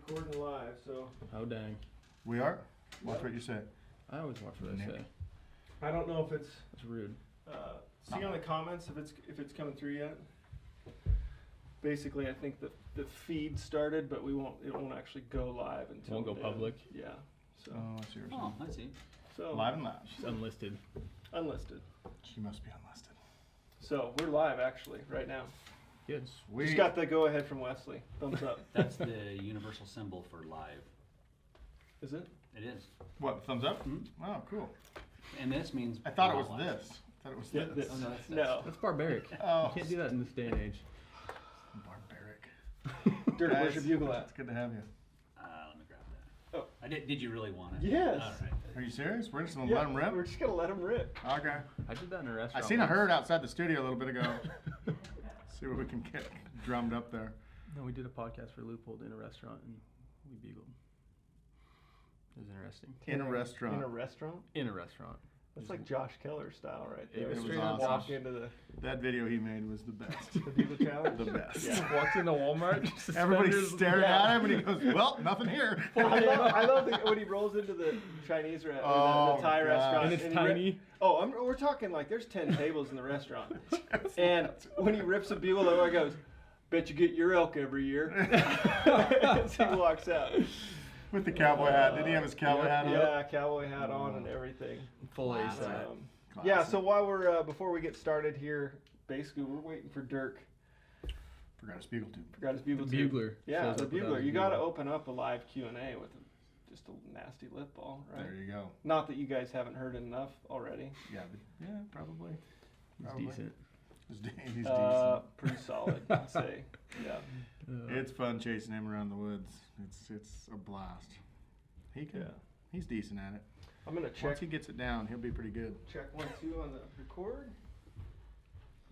recording live, so. Oh dang. We are? Watch what you say. I always watch what I say. I don't know if it's. That's rude. See on the comments if it's coming through yet. Basically, I think the feed started, but it won't actually go live until. Won't go public. Yeah. So. Oh, I see what you're Oh, saying. I see. So. Live and loud. She's unlisted. Unlisted. She must be unlisted. So we're live actually right now. Good. We Just got the go ahead from Wesley. Thumbs up. That's the universal symbol for live. Is it? It is. What? Thumbs up? Mhm. Oh, cool. And this means. I thought it we're was live. this. I thought it was Yeah, this. this. Oh, no, that's No. That's barbaric. Oh. You can't do that in this day and age. Barbaric. Dirk, where's your bugle It's at? good to have you. Let me grab that. Oh. I did you really want it? Yes. All right. Are you serious? We're just gonna let him rip? We're just gonna let him rip. Okay. I did that in a I restaurant. seen a once. herd outside the studio a little bit ago. See what we can get drummed up there. No, we did a podcast for Loophole in a restaurant and we bugled. It was interesting. In a restaurant. In a restaurant? In a restaurant. That's like Josh Keller style right there. It was Straight awesome. up walk into the That video he made was the best. bugle challenge. The best. Yeah. Walks into Walmart. Everybody's suspenders- staring Yeah. at him and he goes, well, nothing here. I love when he rolls into the Chinese restaurant, Oh, the Thai God. restaurant. And it's he tiny. we're talking like there's 10 tables in the restaurant. And when he rips a bugle over, he goes, bet you get your elk every year. As he walks out. With the cowboy hat. Did he have his cowboy hat on? Yeah, cowboy hat on and everything. Full Wow. ace. Yeah, so while we're before we get started here, basically we're waiting for Dirk. Forgot his bugle tube. Forgot his bugle The tube. bugler. Yeah, shows the up without bugler. his You got to bugler. open up a live Q&A with just a nasty lip ball, right? There you go. Not that you guys haven't heard enough already. Yeah, probably. He's Probably. decent. He's decent. Pretty solid, I'd say. Yeah. It's fun chasing him around the woods. It's a blast. He's decent at it. I'm gonna check. Once he gets it down, he'll be pretty good. Check 1, 2 on the record.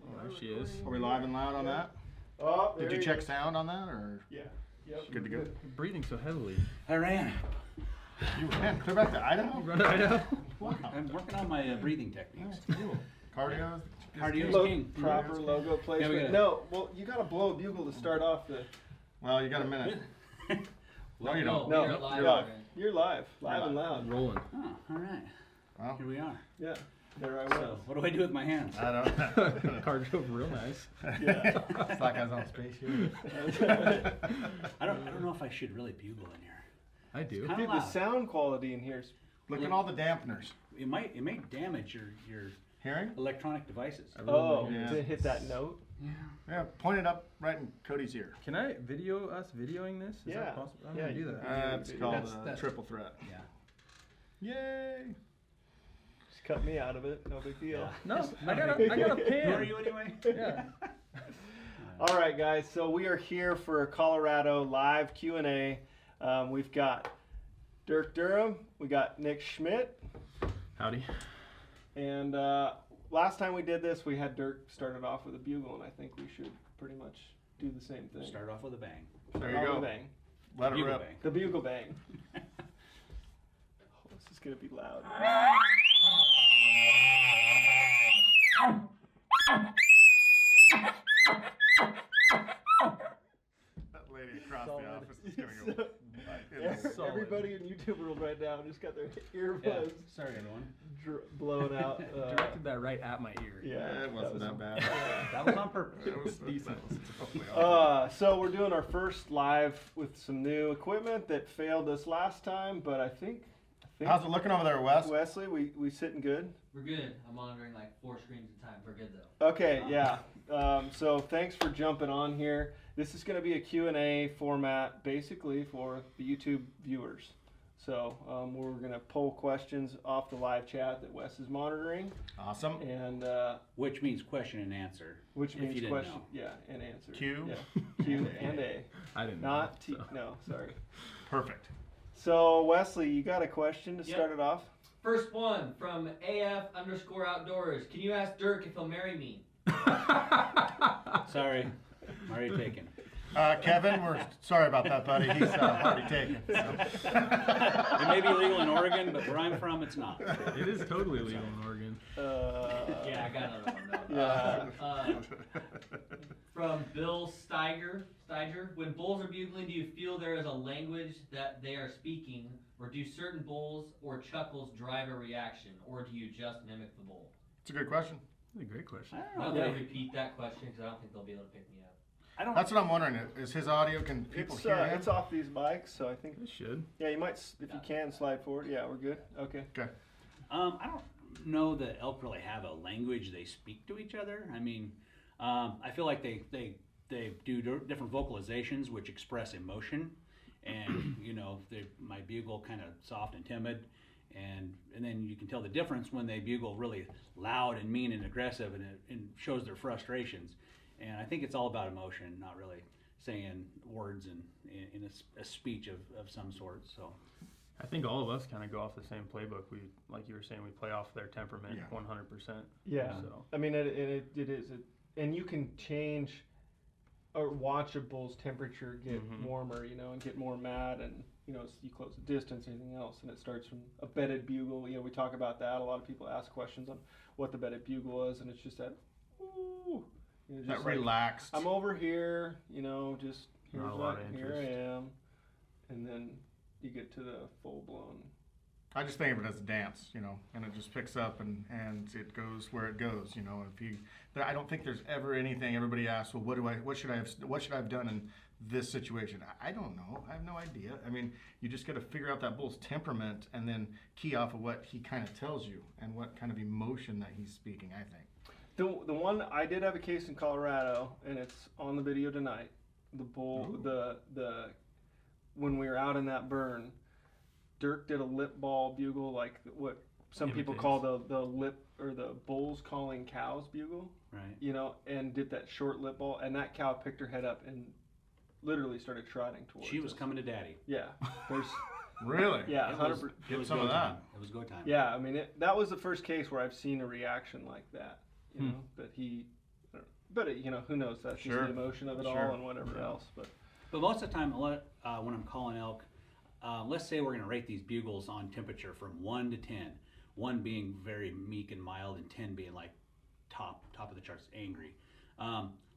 Oh, there she is. Are we live and loud on that? Oh, there Did you he check is. sound on that or? Yeah. Yep. Good to go. You're breathing so heavily. I ran. You ran clear back to Idaho? You run to Idaho? Wow. I'm working on my breathing techniques. That's cool. Cardio. Cardio's Lo- king. proper logo placement. gotta- No, well, you gotta blow a bugle to start off the. Well, you got a minute. No, you don't. No, you're live you're already. You're live and loud. Rolling. Oh, all right. Well, Here we are. Yeah, there I So, was. what do I do with my hands? I don't. Car drove real nice. Yeah. It's like I was on a spaceship. I don't know if I should really bugle in here. I do. Kinda Dude, the loud. sound quality in here is. Look at all the dampeners. It may damage your Hearing? electronic devices. I really Oh, like it. Yeah. to hit that note. Yeah. Yeah, point it up right in Cody's ear. Can I video us videoing this? Is Yeah. that possible? I'm Yeah, gonna do you that. can. It's called That's- triple threat. Yeah. Yay! Just cut me out of it. No big deal. Yeah. No, I got a pan. Who are you anyway? Yeah. All right, guys. So we are here for a Colorado live Q&A. We've got Dirk Durham. We got Nick Schmit. Howdy. And last time we did this, we had Dirk started off with a bugle, and I think we should pretty much do the same thing. Start off with a bang. There Start you off go. with a bang. Let it Bugle rip. bang. The bugle bang. Oh, this is gonna be loud. That lady across Solid. the office is gonna go. Solid. Everybody in YouTube world right now just got their earbuds Sorry, everyone. blown out. Directed that right at my ear. Yeah, It wasn't that bad. That was on purpose. It was decent. totally awesome. So we're doing our first live with some new equipment that failed us last time, but I think How's it looking over there, Wes? Wesley, we sitting good. We're good. I'm monitoring like 4 screens at a time. We're good though. Okay, yeah. So thanks for jumping on here. This is going to be a Q&A format basically for the YouTube viewers. So we're going to pull questions off the live chat that Wes is monitoring, Awesome. and Which means question and answer. which If means you didn't question, know. yeah, and answer. Q. Yeah. Q and A. I didn't know. Not T. so. No, sorry. Perfect. So Wesley, you got a question to Yep. start it off? First one from AF_outdoors. Can you ask Dirk if he'll marry me? Sorry. I'm already taken. Kevin, we're sorry about that, buddy. He's already taken. So. It may be legal in Oregon, but where I'm from, it's not. It is totally legal in Oregon. Yeah, I got another one though. From Bill Steiger, when bulls are bugling, do you feel there is a language that they are speaking, or do certain bulls or chuckles drive a reaction, or do you just mimic the bull? It's a good question. That's a great question. I'm going to repeat that question because I don't think they'll be able to pick me up. That's what I'm wondering. Is his audio? Can people hear him? It's off these mics, so I think It should. Yeah, you might, if you can, slide forward. Yeah, we're good. Okay. Okay. I don't know that elk really have a language they speak to each other. I mean, I feel like they do different vocalizations which express emotion, and you know, they might bugle kind of soft and timid, and then you can tell the difference when they bugle really loud and mean and aggressive, and it shows their frustrations. And I think it's all about emotion, not really saying words in a speech of some sort. So I think all of us kind of go off the same playbook. We, like you were saying, we play off their temperament 100%. Yeah. So. I mean, it is, and you can change or watch a bull's temperature get warmer, you know, and get more mad, and you know, you close the distance, anything else, and it starts from a bedded bugle. You know, we talk about that. A lot of people ask questions on what the bedded bugle is, and it's just that, ooh, you know, just That relaxed. I'm over here, you know, just here's Not a lot what, of here I interest. am, and then you get to the full blown. I just think of it as a dance, you know, and it just picks up and it goes where it goes, you know. I don't think there's ever anything. Everybody asks, well, what should I have done in this situation? I don't know. I have no idea. I mean, you just got to figure out that bull's temperament and then key off of what he kind of tells you and what kind of emotion that he's speaking, I think. The one I did have a case in Colorado, and it's on the video tonight. The bull, the when we were out in that burn, Dirk did a lip ball bugle, like what some people call the lip or the bulls calling cows bugle. right. You know, and did that short lip ball, and that cow picked her head up and literally started trotting towards She was us. coming to daddy. Yeah, there's Really? yeah, It was 100%. Get go some of time. that. It was go time. Yeah, I mean that was the first case where I've seen a reaction like that. You know, that he, but you know, who knows? That's just Sure. the emotion of it Sure. all and whatever else. But most of the time, when I'm calling elk, let's say we're going to rate these bugles on temperature from 1 to 10. 1 being very meek and mild, and 10 being like top of the charts, angry.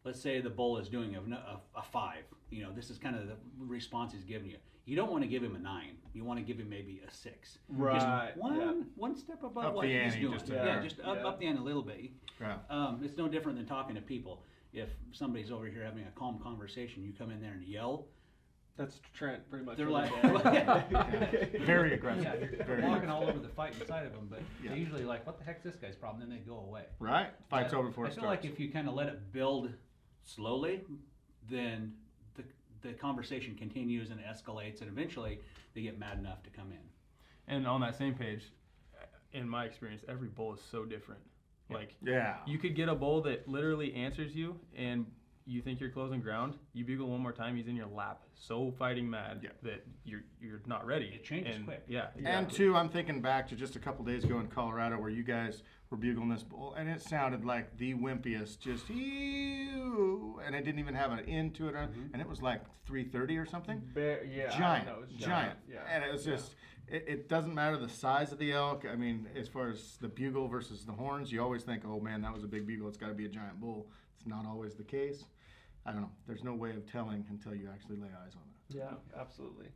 Let's say the bull is doing a 5. You know, this is kind of the response he's giving you. You don't want to give him a 9. You want to give him maybe a 6. Right. Just one step above Up what the he's ante, doing. just a Yeah, hair. just up the ante a little bit. Yeah. It's no different than talking to people. If somebody's over here having a calm conversation, you come in there and yell, that's Trent pretty much. they're every like, day. Very aggressive. Yeah, you're Very walking aggressive. all over the fight inside of them, but Yeah. they're usually like, what the heck's this guy's problem? Then they go away. Right? Fight's But over before I it feel starts. like if you kind of let it build slowly, then the conversation continues and escalates, and eventually they get mad enough to come in. And on that same page, in my experience, every bull is so different. Like, Yeah. you could get a bull that literally answers you, and you think you're closing ground. You bugle one more time, he's in your lap, so fighting mad that you're not ready. It changes quick. Yeah. And two, I'm thinking back to just a couple days ago in Colorado where you guys were bugling this bull, and it sounded like the wimpiest, just ew, and it didn't even have an end to it, and it was like 3:30 or something. Yeah, Giant, I know, it's giant, Yeah. and it was just. It doesn't matter the size of the elk. I mean, as far as the bugle versus the horns, you always think, oh man, that was a big bugle. It's got to be a giant bull. It's not always the case. I don't know. There's no way of telling until you actually lay eyes on it. Yeah, absolutely.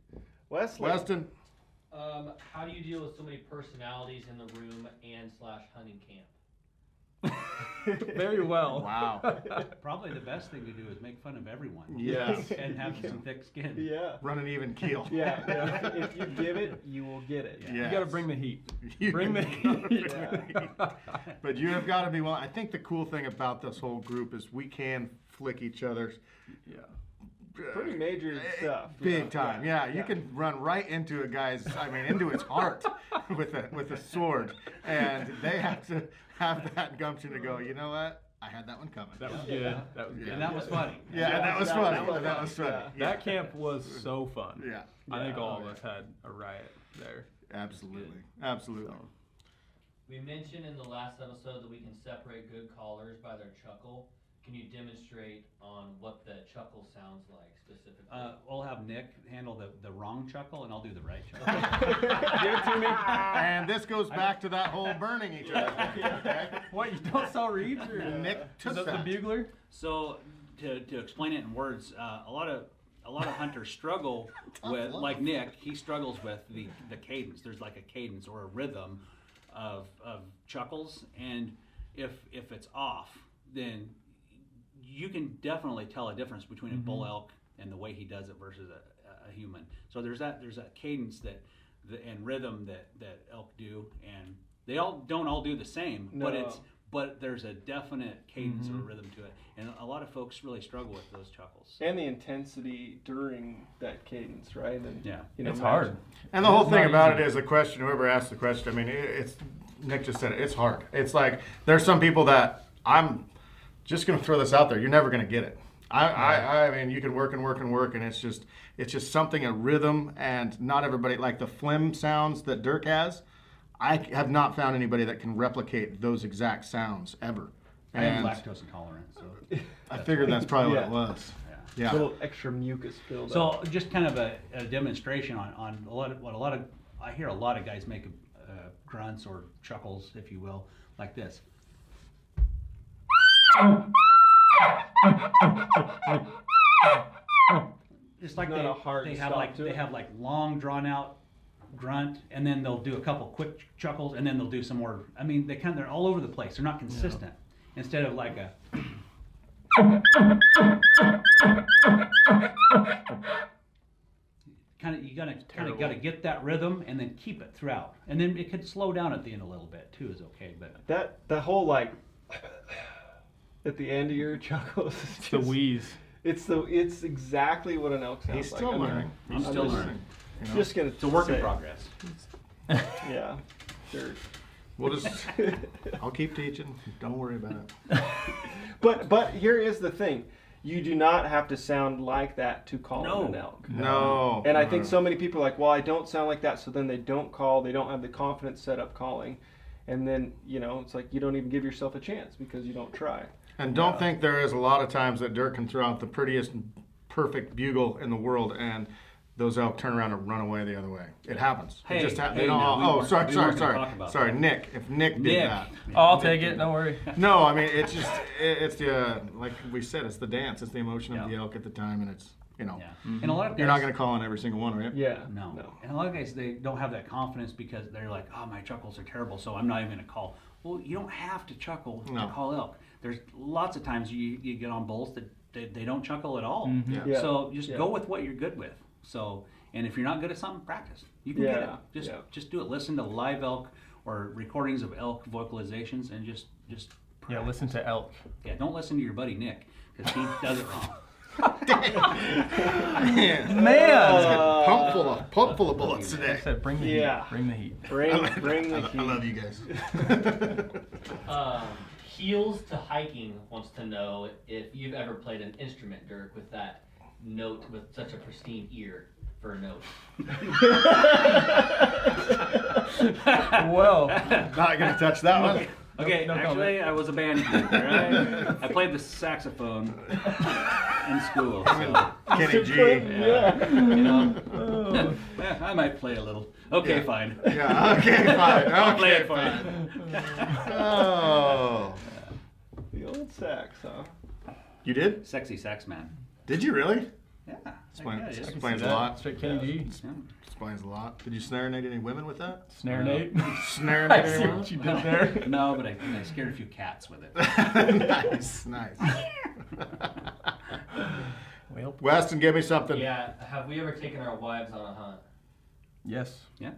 Wesley. Weston. How do you deal with so many personalities in the room and / hunting camp? Very well. Wow. Probably the best thing to do is make fun of everyone. Yes. And have some thick skin. Yeah. Run an even keel. Yeah. If you give it, you will get it. Yeah. You got to bring the heat. You Bring the gotta heat. bring the heat. But you have got to be willing. I think the cool thing about this whole group is we can flick each other's Yeah. Pretty major stuff. big time. Yeah, you can run right into a guy's, into his heart with a sword, and they have to have that gumption to go, you know what? I had that one coming. That was good. That was good. And that was funny. Yeah, and that was funny. That was funny. Yeah. That camp was so fun. Yeah, I think all of us had a riot there. absolutely, absolutely. So. We mentioned in the last episode that we can separate good callers by their chuckle. can you demonstrate on what the chuckle sounds like specifically? We'll have Nick handle the wrong chuckle, and I'll do the right chuckle. Give it to me. And this goes back to that whole burning each other thing, okay? What, you don't sell reeds or Nick took the that. bugler? So to explain it in words, a lot of hunters struggle with, like Nick, he struggles with the cadence. There's like a cadence or a rhythm of chuckles, and if it's off, then you can definitely tell a difference between a bull elk and the way he does it versus a human. So there's that cadence and rhythm that elk do, and they don't all do the same, but there's a definite cadence or rhythm to it, and a lot of folks really struggle with those chuckles. And the intensity during that cadence, right? And, Yeah. It's hard. And the whole It's thing not about easy. it is the question, whoever asked the question, I mean, it's, Nick just said it, it's hard. It's like, there's some people that, I'm just going to throw this out there, you're never going to get it. I mean, you can work and work and work, and it's just something, a rhythm, and not everybody, like the phlegm sounds that Dirk has, I have not found anybody that can replicate those exact sounds ever. I am And lactose intolerant, so I figured that's probably what it Yeah. was. yeah. Yeah. A little extra mucus buildup. So just kind of a demonstration on I hear a lot of guys make grunts or chuckles, if you will, like this. Just like Not a hard they have stop like to they it. have like long drawn out grunt, and then they'll do a couple quick chuckles, and then they'll do some more. I mean, they're all over the place. They're not consistent. Instead of like a you gotta get that rhythm and then keep it throughout, and then it could slow down at the end a little bit too is okay. But that whole like at the end of your chuckles is It's the just, wheeze. it's exactly what an elk sounds He's like. still I mean, learning. I'm He's still just- learning. you know? Just gonna It's a work in say- progress. Yeah, sure. We'll just, I'll keep teaching. Don't worry about it. But here is the thing: you do not have to sound like that to call No. an elk. No. And I think so many people are like, well, I don't sound like that, so then they don't call. They don't have the confidence set up calling, and then it's like you don't even give yourself a chance because you don't try. And don't think there is a lot of times that Dirk can throw out the prettiest, perfect bugle in the world, and those elk turn around and run away the other way. It happens. Hey, it just hey, they don't. now, we Oh, weren't- sorry, we sorry, weren't gonna sorry, talk about sorry, that. Nick. If Nick did that, Oh, I'll take it. Don't worry. no, I mean it's just it's the like we said, it's the dance, it's the emotion of Yeah. the elk at the time, and it's Yeah. And a lot of guys, you're not going to call on every single one, right? Yeah. No. And a lot of guys, they don't have that confidence because they're like, oh, my chuckles are terrible, so I'm not even going to call. Well, you don't have to chuckle No. to call elk. There's lots of times you get on bulls that they don't chuckle at all. Yeah. Yeah. So just Yeah. go with what you're good with. So, and if you're not good at something, practice. You can get it. Yeah. Just do it. Listen to live elk or recordings of elk vocalizations and just Yeah, practice. listen to elk. Yeah, don't listen to your buddy Nick because he does it wrong. Man, pump full of bullets I today. said, bring the Yeah. heat. Bring the heat. Bring the heat. I love you guys. Heels to Hiking wants to know if you've ever played an instrument, Dirk, with that note, with such a pristine ear for a note. Whoa. Not going to touch that one. Okay, No actually, I was a band kid, right? I played the saxophone in school, so, Kenny G. Yeah. you know, I might play a little. Okay, Yeah. fine. Yeah, okay, fine. I'll play Okay, it for fine. you. Oh. The old sax, huh? You did? Sexy sax man. Did you really? Yeah. Explains, yeah, yeah. explains a That. lot. Straight Kenny G. Yeah. Explains a lot. Did you serenade any women with that? Snare Nate. Serenade I any see women? what you did there. No, but I scared a few cats with it. Nice, nice. Well, Weston, give me something. Yeah, have we ever taken our wives on a hunt? yes. Yeah.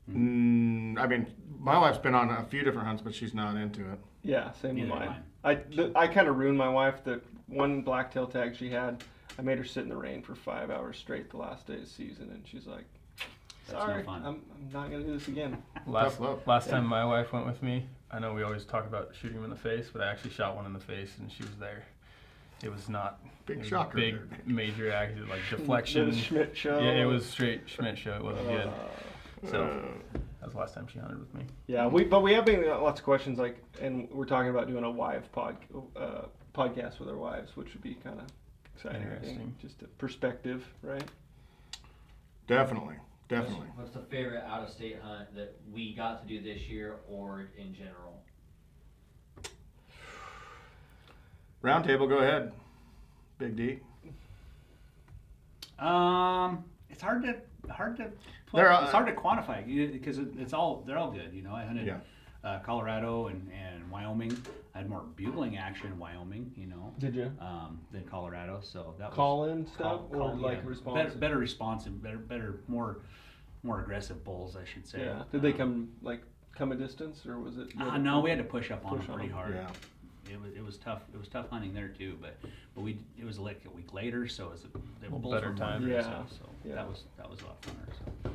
I mean, my wife's been on a few different hunts, but she's not into it. Yeah, same with Neither am mine. I kind of ruined my wife. The one blacktail tag she had, I made her sit in the rain for 5 hours straight the last day of season, and she's like, That's no "Sorry, fun. I'm not gonna do this again." Last love. time my wife went with me, I know we always talk about shooting him in the face, but I actually shot one in the face, and she was there. It was not Big it was shocker big there. major accident, like deflection. The Schmit show. Yeah, it was straight Schmit show. It wasn't good. Uh, So that was the last time she hunted with me. Yeah, we have been lots of questions like, and we're talking about doing a wife podcast with our wives, which would be kind of exciting. I think. Interesting. Just a perspective, right? Definitely. Definitely. What's the favorite out-of-state hunt that we got to do this year or in general? Round table, go ahead. Big D. It's hard to They're all- it's hard to quantify because they're all good. You know, I hunted Colorado and Wyoming. I had more bugling action in Wyoming, you know, Did you than Colorado. So that call was in stuff or like response? better responsive, better, more aggressive bulls, I should say. Yeah. Did they come a distance, or was it? No, we had to push up on Push them on pretty them. hard. Yeah. It was tough. It was tough hunting there too, but it was like a week later, so it was the bulls better were more time. aggressive, Yeah. so Yeah. that was a lot funner. So.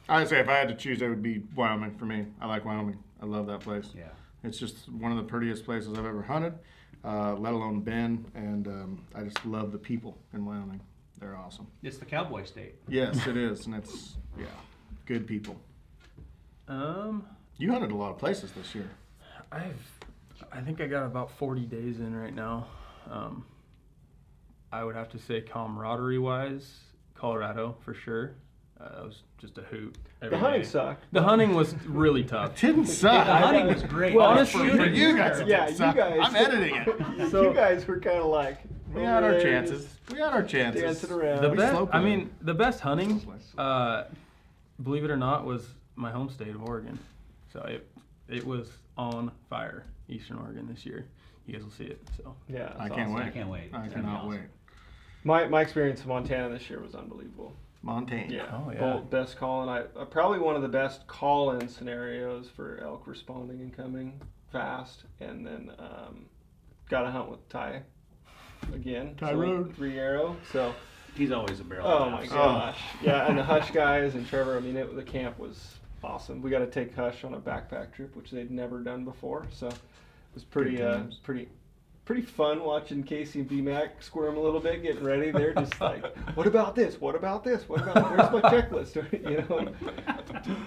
I'd say if I had to choose, it would be Wyoming for me. I like Wyoming. I love that place. Yeah. It's just one of the prettiest places I've ever hunted, let alone been, and I just love the people in Wyoming. They're awesome. It's the cowboy state. Yes, it is, and it's good people. You hunted a lot of places this year. I think I got about 40 days in right now. I would have to say camaraderie wise, Colorado for sure. It was just a hoot. The hunting sucked. The hunting was really tough. It didn't suck. The hunting was great. Well, honestly, for you guys, it Yeah, didn't you suck. guys. I'm editing it. So you guys were kind of like We had our over there, chances. We had our chances. dancing around. The We best, slow I played. mean, the best hunting, believe it or not, was my home state of Oregon. So it was on fire, Eastern Oregon this year. You guys will see it. So Yeah, I it's can't awesome. wait. I can't wait. I It's gonna be cannot awesome. wait. My experience in Montana this year was unbelievable. Montana. Yeah, Oh, yeah. best call-in. Probably one of the best call-in scenarios for elk responding and coming fast, and then got to hunt with Ty again. Tyrone. 3 arrow. So He's always a barrel. oh of my laughs. gosh, yeah, and the Hush guys and Trevor. I mean, the camp was awesome. We got to take Hush on a backpack trip, which they'd never done before. So it was pretty Good times. pretty fun watching Casey and BMAC squirm a little bit, getting ready. They're just like, what about this? What about this? What about where's my checklist? You know,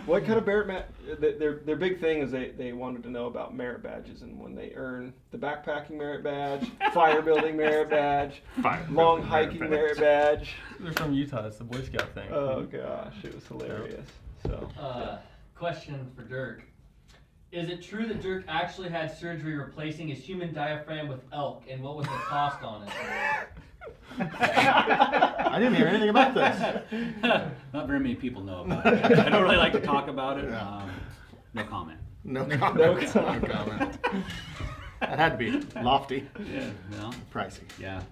what kind of merit? Their big thing is they wanted to know about merit badges, and when they earn the backpacking merit badge, fire building merit badge, long hiking merit badge. they're from Utah. It's the Boy Scout thing. Oh gosh, it was hilarious. So Question for Dirk. Is it true that Dirk actually had surgery replacing his human diaphragm with elk, and what was the cost on it? I didn't hear anything about this. Not very many people know about it. I don't really like to talk about it. Yeah. No comment. No comment. No comment. That had to be lofty, Yeah. No. pricey. Yeah.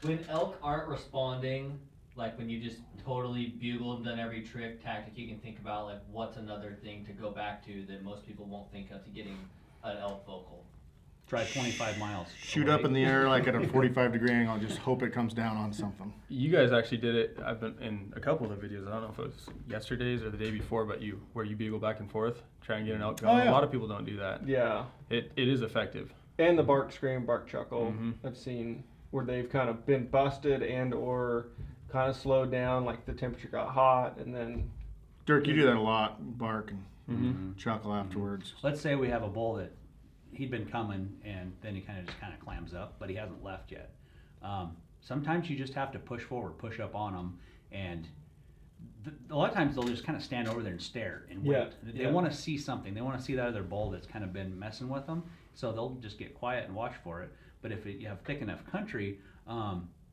When elk aren't responding, like when you just totally bugle and done every trick, tactic you can think about, like what's another thing to go back to that most people won't think of to getting an elk vocal? Drive 25 miles. Shoot up in the air like at a 45-degree angle. Just hope it comes down on something. You guys actually did it. I've been in a couple of the videos. I don't know if it was yesterday's or the day before, but where you bugle back and forth, try and get an elk going. Oh, yeah. A lot of people don't do that. yeah, It is effective. and the bark scream, bark chuckle. Mhm. I've seen where they've kind of been busted and or kind of slowed down, like the temperature got hot, and then Dirk, you do that a lot. Bark and Mm-hmm. chuckle afterwards. Let's say we have a bull that he'd been coming and then he kind of clams up, but he hasn't left yet. Sometimes you just have to push forward, push up on them, and a lot of times they'll just kind of stand over there and stare and wait. Yeah, They want to see something. They want to see that other bull that's kind of been messing with them, so they'll just get quiet and watch for it. But if you have thick enough country,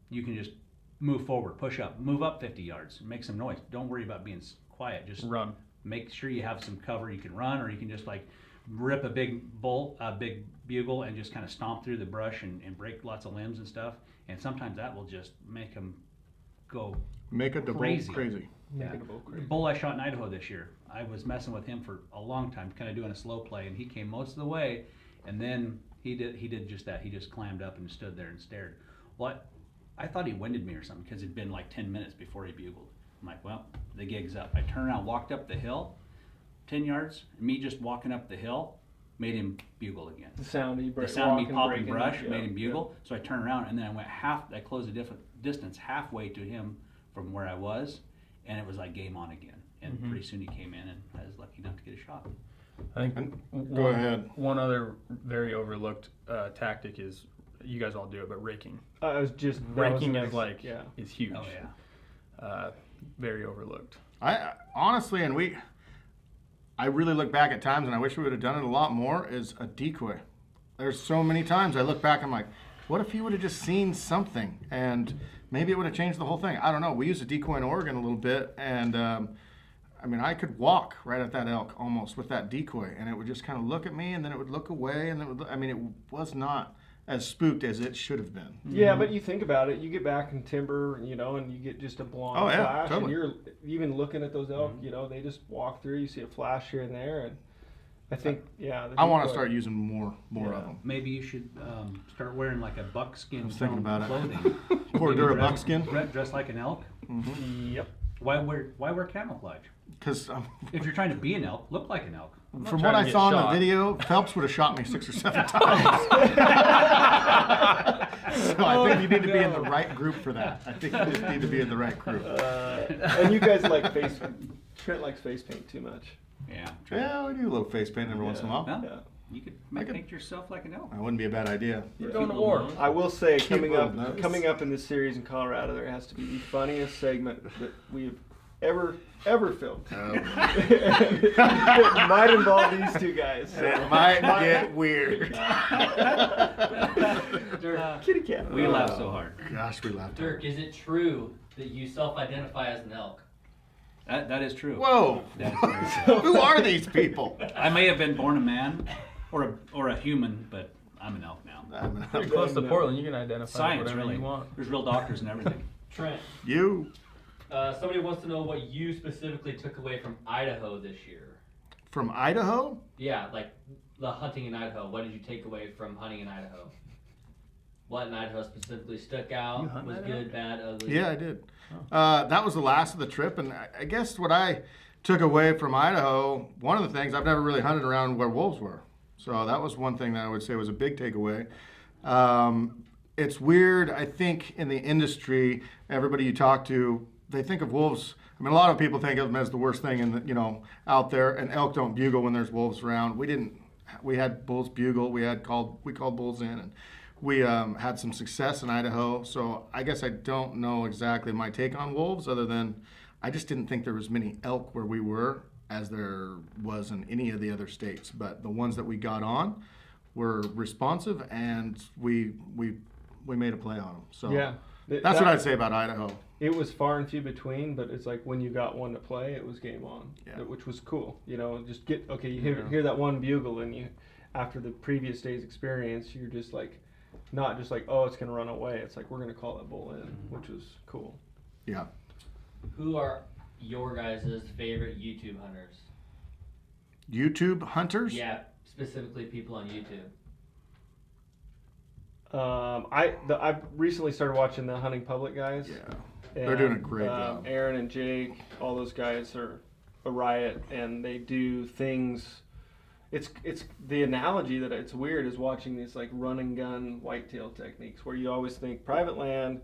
you can just move forward, push up, move up 50 yards, make some noise. Don't worry about being quiet. Just Run. make sure you have some cover. You can run, or you can just like rip a big big bugle and just kind of stomp through the brush and break lots of limbs and stuff. And sometimes that will just make them go. Make it the bull Crazy. crazy. Yeah. make it a bull The crazy. bull I shot in Idaho this year, I was messing with him for a long time, kind of doing a slow play, and he came most of the way, and then he did just that. He just clammed up and stood there and stared. Well, I thought he winded me or something because it'd been like 10 minutes before he bugled. I'm like, well, the gig's up. I turned around, walked up the hill, 10 yards. Me just walking up the hill made him bugle again. The sound The sound of me popping brush made him bugle. So I turned around and then I went I closed the distance halfway to him from where I was, and it was like game on again. And Mhm. pretty soon he came in, and I was lucky enough to get a shot. I think Go ahead. one other very overlooked tactic is you guys all do it, but raking. I was just Raking that was is like yeah. is huge. Oh yeah. Very overlooked. I honestly, I really look back at times, and I wish we would have done it a lot more, is a decoy. There's so many times I look back, I'm like, what if he would have just seen something, and maybe it would have changed the whole thing. I don't know. We used a decoy in Oregon a little bit, and I mean, I could walk right at that elk almost with that decoy, and it would just kind of look at me, and then it would look away, and I mean, it was not as spooked as it should have been. Yeah, but you think about it, you get back in timber, you know, and you get just a blonde flash, totally. and you're even looking at those elk, you know, they just walk through, you see a flash here and there, and I think, yeah. I want to start using more of them. Maybe you should start wearing like a buckskin I was thinking about it. clothing. Or Maybe a dress- buckskin. Dress like an elk. Yep. Why wear camouflage? Because If you're trying to be an elk, look like an elk. from trying what to I get saw in the shot. video, Phelps would have shot me 6 or 7 times. So I think you need to be in the right group for that. I think you just need to be in the right group. And you guys like Trent likes face paint too much. Yeah. Yeah, we do a little face paint every once in a while. Well, Yeah. you could I could- paint yourself like an elk. That wouldn't be a bad idea. We're going to war. I will say, Cute coming little nose. up in this series in Colorado, there has to be the funniest segment that we've ever filmed. It might involve these two guys. So. It might get weird. Dirk, Kitty cat. We laugh so hard. Gosh, we laughed. Dirk, is it true that you self-identify as an elk? That is true. Whoa! That is very true. Who are these people? I may have been born a man or a human, but I'm an elk now. You're close to Portland. You can identify Science, whatever really. you want. There's real doctors and everything. Trent, You somebody wants to know what you specifically took away from Idaho this year. from Idaho? Yeah, like the hunting in Idaho. What did you take away from hunting in Idaho? What in Idaho specifically stuck out? You hunt Was Idaho? good, bad, ugly? Yeah, I did. That was the last of the trip, and I guess what I took away from Idaho, one of the things, I've never really hunted around where wolves were. So that was one thing that I would say was a big takeaway. It's weird, I think, in the industry, everybody you talk to, they think of wolves. I mean, a lot of people think of them as the worst thing in the, out there, and elk don't bugle when there's wolves around. We had bulls bugle, we called bulls in, and we had some success in Idaho. So I guess I don't know exactly my take on wolves, other than I just didn't think there was many elk where we were as there was in any of the other states. But the ones that we got on were responsive, and we made a play on them. So Yeah. that's what I'd say about Idaho. It was far and few between, but it's like when you got one to play, it was game on, Yeah. which was cool. Just you hear that one bugle, and you, after the previous day's experience, you're just like, not just like, oh, it's gonna run away. It's like, we're gonna call that bull in, which was cool. Yeah. Who are your guys' favorite YouTube hunters? YouTube hunters? Yeah, specifically people on YouTube. I've recently started watching the Hunting Public guys. Yeah. They're doing a great job. Aaron and Jake, all those guys are a riot, and they do things. It's the analogy that it's weird is watching these like run and gun whitetail techniques where you always think private land,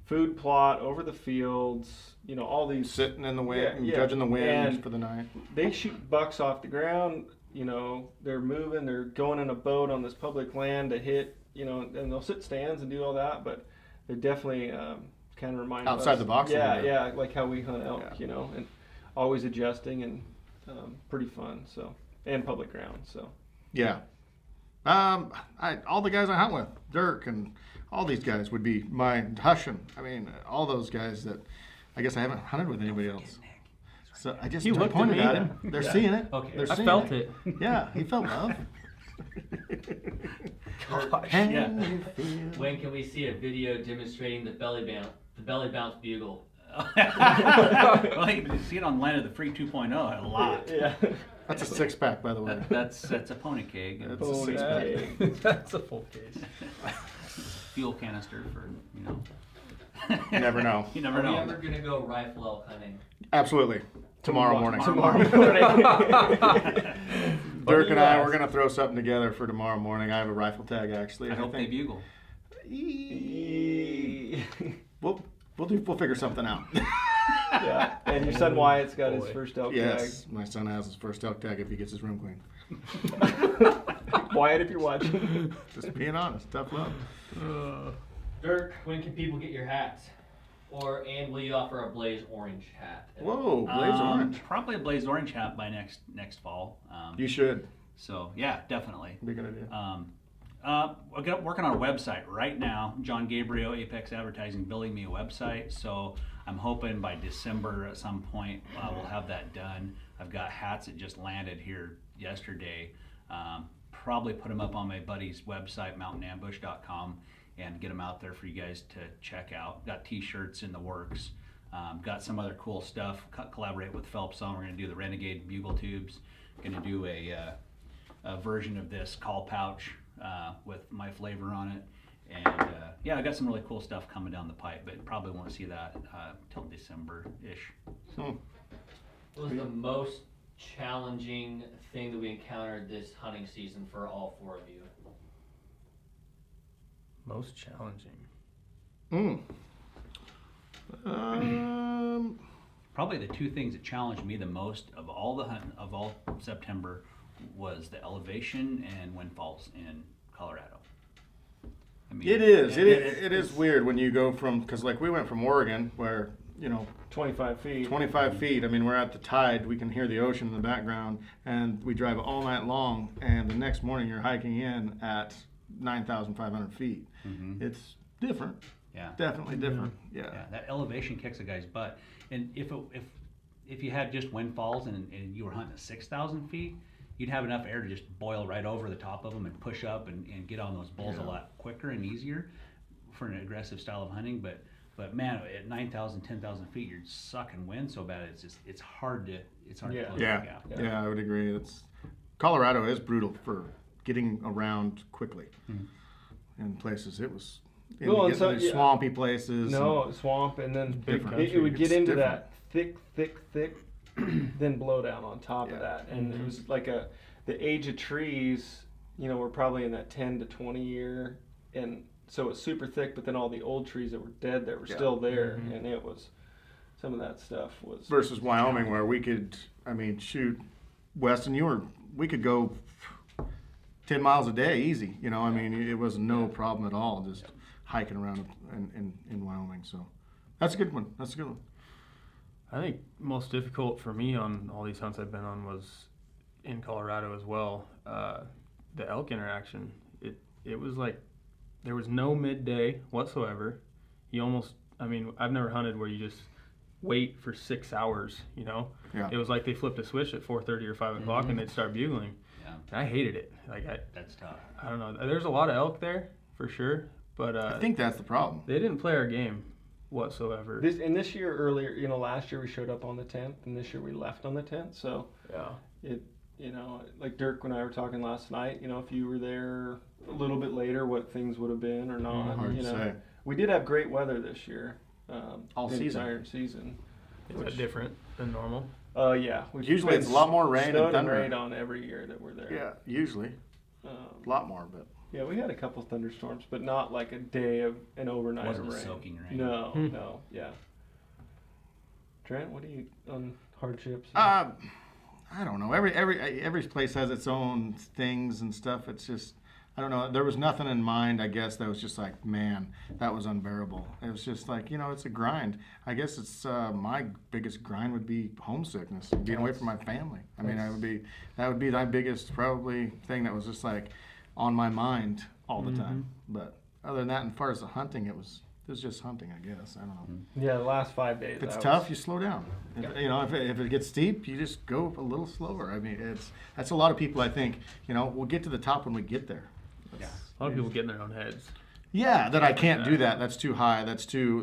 food plot over the fields, all these. Sitting in the wind, Yeah, judging the wind and for the night. They shoot bucks off the ground. They're moving. They're going in a boat on this public land to hit. And they'll sit stands and do all that, but they definitely kind of remind us Outside the box a little bit. Yeah, like how we hunt elk, Yeah. and always adjusting and pretty fun. So, and public ground. So Yeah. All the guys I hunt with, Dirk and all these guys would be my Hushin. I mean, all those guys that I guess I haven't hunted with anybody else. So I just He looked at pointed me. at him. They're seeing it. Okay. They're I seeing felt it. Yeah, he felt love. Gosh. Can Yeah. you feel- When can we see a video demonstrating the belly bounce bugle? Well, you can see it on Land of the Free 2.0 a lot. yeah, That's a 6-pack, by the way. That's a pony keg and It's a Pony 6-pack. keg. That's a full case. fuel canister for You never know. You never Are we know. ever gonna go rifle elk hunting? Absolutely. Tomorrow morning. Tomorrow morning. Dirk and I, we're going to throw something together for tomorrow morning. I have a rifle tag, actually. I hope they bugle. We'll figure something out. Yeah, and your son Wyatt's got his Boy. first elk Yes, my son has his first elk tag if he gets his room clean. tag. Quiet if you're watching. Just being honest. Tough love. Dirk, when can people get your hats? And will you offer a Blaze Orange hat? Whoa, Blaze Orange. Probably a Blaze Orange hat by next fall. You should. So yeah, definitely. Be a good idea. We're working on a website right now. John Gabriel, Apex Advertising, building me a website. So I'm hoping by December at some point we'll have that done. I've got hats that just landed here yesterday. Probably put them up on my buddy's website, mountainambush.com, and get them out there for you guys to check out. Got t-shirts in the works. Got some other cool stuff. Collaborate with Phelps on. We're going to do the Renegade bugle tubes. Going to do a version of this call pouch with my flavor on it. And yeah, I got some really cool stuff coming down the pipe, but probably won't see that till December-ish. What was the most challenging thing that we encountered this hunting season for all four of you? Most challenging. Probably the two things that challenged me the most of all September was the elevation and windfalls in Colorado. I mean, It is weird when you go from, because like we went from Oregon where, 25 feet. 25 feet, I mean, we're at the tide, we can hear the ocean in the background, and we drive all night long, and the next morning you're hiking in at 9,500 feet. Mm-hmm. It's different. Yeah. Definitely different. Yeah. Yeah, that elevation kicks a guy's butt. And if you had just windfalls and you were hunting at 6,000 feet, you'd have enough air to just boil right over the top of them and push up and get on those bulls a lot quicker and easier for an aggressive style of hunting. But man, at 9,000, 10,000 feet, you're sucking wind so bad it's hard to close that gap. Yeah, I would agree. Colorado is brutal for getting around quickly in places. It was swampy places. No, swamp, and then it would get into that thick, then blow down on top of that. And it was like the age of trees, were probably in that 10 to 20 year, and so it's super thick, but then all the old trees that were dead that were still there, and it was, some of that stuff was. Versus Wyoming, where we could, shoot, Weston, we could go 10 miles a day easy, it was no problem at all, just hiking around in Wyoming. So that's a good one. I think most difficult for me on all these hunts I've been on was in Colorado as well. The elk interaction. It was like there was no midday whatsoever. I've never hunted where you just wait for 6 hours, Yeah. It was like they flipped a switch at 4:30 or 5 o'clock and they'd start bugling. Yeah. And I hated it. That's tough. I don't know. There's a lot of elk there for sure, but I think that's the problem. They didn't play our game whatsoever. This year earlier, last year we showed up on the 10th, and this year we left on the 10th. So it, like Dirk and I were talking last night, if you were there a little bit later, what things would have been or not. Hard to say. We did have great weather this year. All the season. entire season. Is that different than normal? Yeah. Usually it's a lot more rain and thunder. Rain on every year that we're there. Yeah, usually. A lot more, but. Yeah, we had a couple thunderstorms, but not like a day of an overnight Wasn't rain. soaking rain. No, yeah. Trent, what do you on hardships? I don't know. Every place has its own things and stuff. It's just, I don't know. There was nothing in mind, I guess, that was just like, man, that was unbearable. It was just like, it's a grind. I guess it's my biggest grind would be homesickness, being away from my family. That would be my biggest probably thing that was just like on my mind all the time. But other than that, and as far as the hunting, it was just hunting, I guess. I don't know. Yeah, the last 5 days. If it's tough, you slow down. If it gets steep, you just go a little slower. That's a lot of people, I think, we'll get to the top when we get there. A lot of people get in their own heads. Yeah, that I can't do that. That's too high. That's too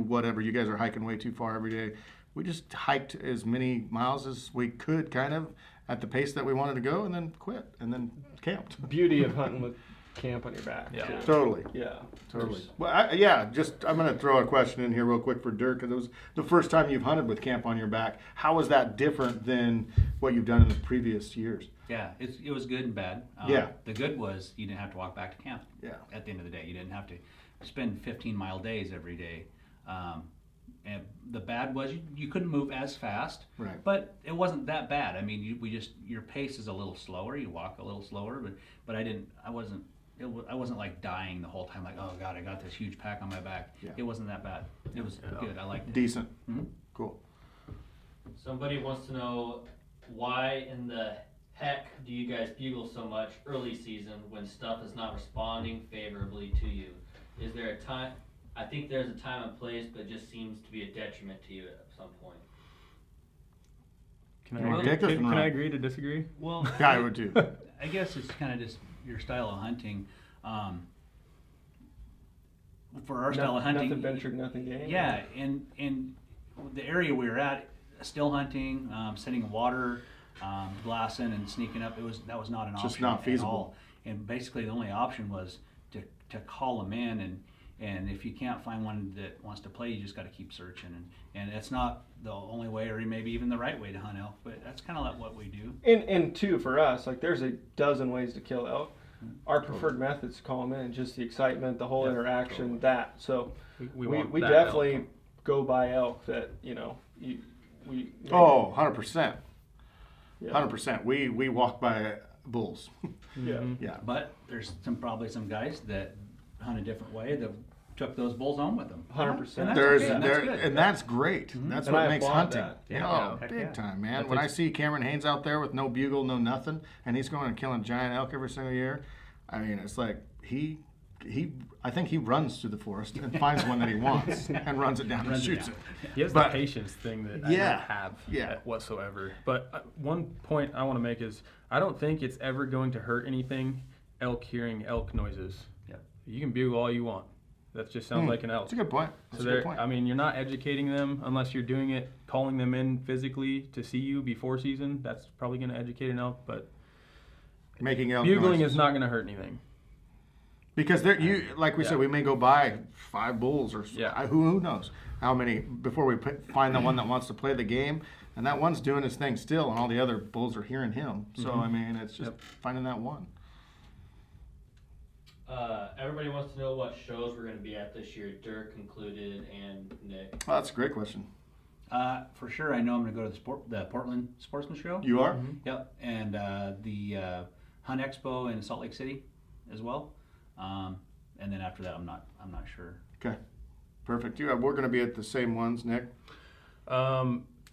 whatever. You guys are hiking way too far every day. We just hiked as many miles as we could, kind of, at the pace that we wanted to go, and then quit, and then camped. Beauty of hunting with camp on your back. Yeah. too. Totally. Yeah. Totally. Well, I'm going to throw a question in here real quick for Dirk, because it was the first time you've hunted with camp on your back. How was that different than what you've done in the previous years? Yeah, it was good and bad. The good was you didn't have to walk back to camp. Yeah. At the end of the day, you didn't have to spend 15-mile days every day. And the bad was you couldn't move as fast, Right. but it wasn't that bad. I mean, your pace is a little slower. You walk a little slower, but I wasn't like dying the whole time. Like, oh God, I got this huge pack on my back. Yeah. It wasn't that bad. It was good. I liked it. Decent. Mhm. Cool. Somebody wants to know why in the heck do you guys bugle so much early season when stuff is not responding favorably to you? Is there a time? I think there's a time and place, but it just seems to be a detriment to you at some point. Can I agree to disagree? Well, Yeah, I would too. I guess it's kind of just your style of hunting. For our style of hunting, Nothing ventured, nothing gained. yeah, and the area we were at, still hunting, setting water, glassing and sneaking up, that was not an option. Just not feasible. At all. And basically, the only option was to call them in, and if you can't find one that wants to play, you just got to keep searching. And it's not the only way, or maybe even the right way to hunt elk, but that's kind of like what we do. And two, for us, like there's a dozen ways to kill elk. Our preferred methods to call them in, just the excitement, the whole Yep, interaction, totally. that. So We we that definitely elk. go by elk that we. Oh, 100%. Yeah. 100%. We walk by bulls. Yeah. Yeah. But there's probably some guys that hunt a different way that took those bulls home with them. 100%. And that's There's okay, and that's good. and that's great. That's And what I makes applaud hunting. that. Yeah, Yeah. Heck big yeah. time, man. That When I takes- see Cameron Haynes out there with no bugle, no nothing, and he's going and killing giant elk every single year, I mean, it's like I think he runs through the forest and finds one that he wants and runs it down and Runs it shoots down. it. He has But- the patience thing that I Yeah, don't have yeah. whatsoever. But one point I want to make is I don't think it's ever going to hurt anything elk hearing elk noises. Yep. You can bugle all you want. That just sounds like an elk. That's a good point. That's So a good they're, point. I mean, you're not educating them unless you're doing it, calling them in physically to see you before season. That's probably going to educate an elk, but Making elk bugling noises. is not going to hurt anything. Because like we Yeah. said, we may go buy 5 bulls or Yeah. who knows how many before we find the one that wants to play the game, and that one's doing his thing still, and all the other bulls are hearing him. So I mean, it's just finding that one. Everybody wants to know what shows we're going to be at this year. Dirk included and Nick. Well, that's a great question. For sure, I know I'm going to go to the Portland Sportsman Show. You are? Yep, and the Hunt Expo in Salt Lake City as well. And then after that, I'm not sure. Okay, perfect. We're going to be at the same ones, Nick.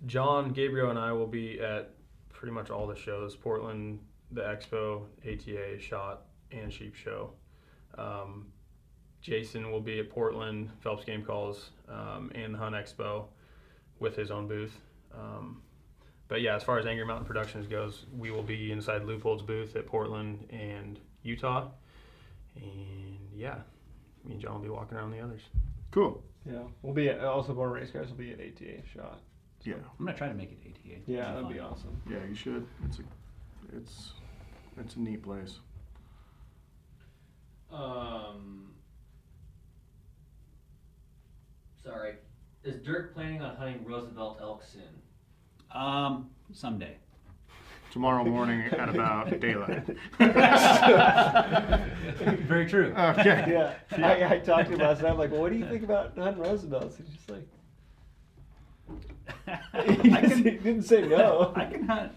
John, Gabriel, and I will be at pretty much all the shows: Portland, the Expo, ATA, SHOT, and Sheep Show. Jason will be at Portland, Phelps Game Calls, and the Hunt Expo with his own booth. But yeah, as far as Angry Mountain Productions goes, we will be inside Loophole booth at Portland and Utah. And yeah, me and John will be walking around the others. Cool. Yeah, we'll be also Born Race Guys will be at ATA shot. Yeah, I'm going to try to make it ATA. Yeah, It'll that'd fun. be awesome. yeah, you should. It's a neat place. Sorry. Is Dirk planning on hunting Roosevelt elk soon? Someday. Tomorrow morning at about daylight. Very true. Okay. Yeah, I talked to him last night. I'm like, well, what do you think about hunting Roosevelt's? He's just like, he didn't say no. I can hunt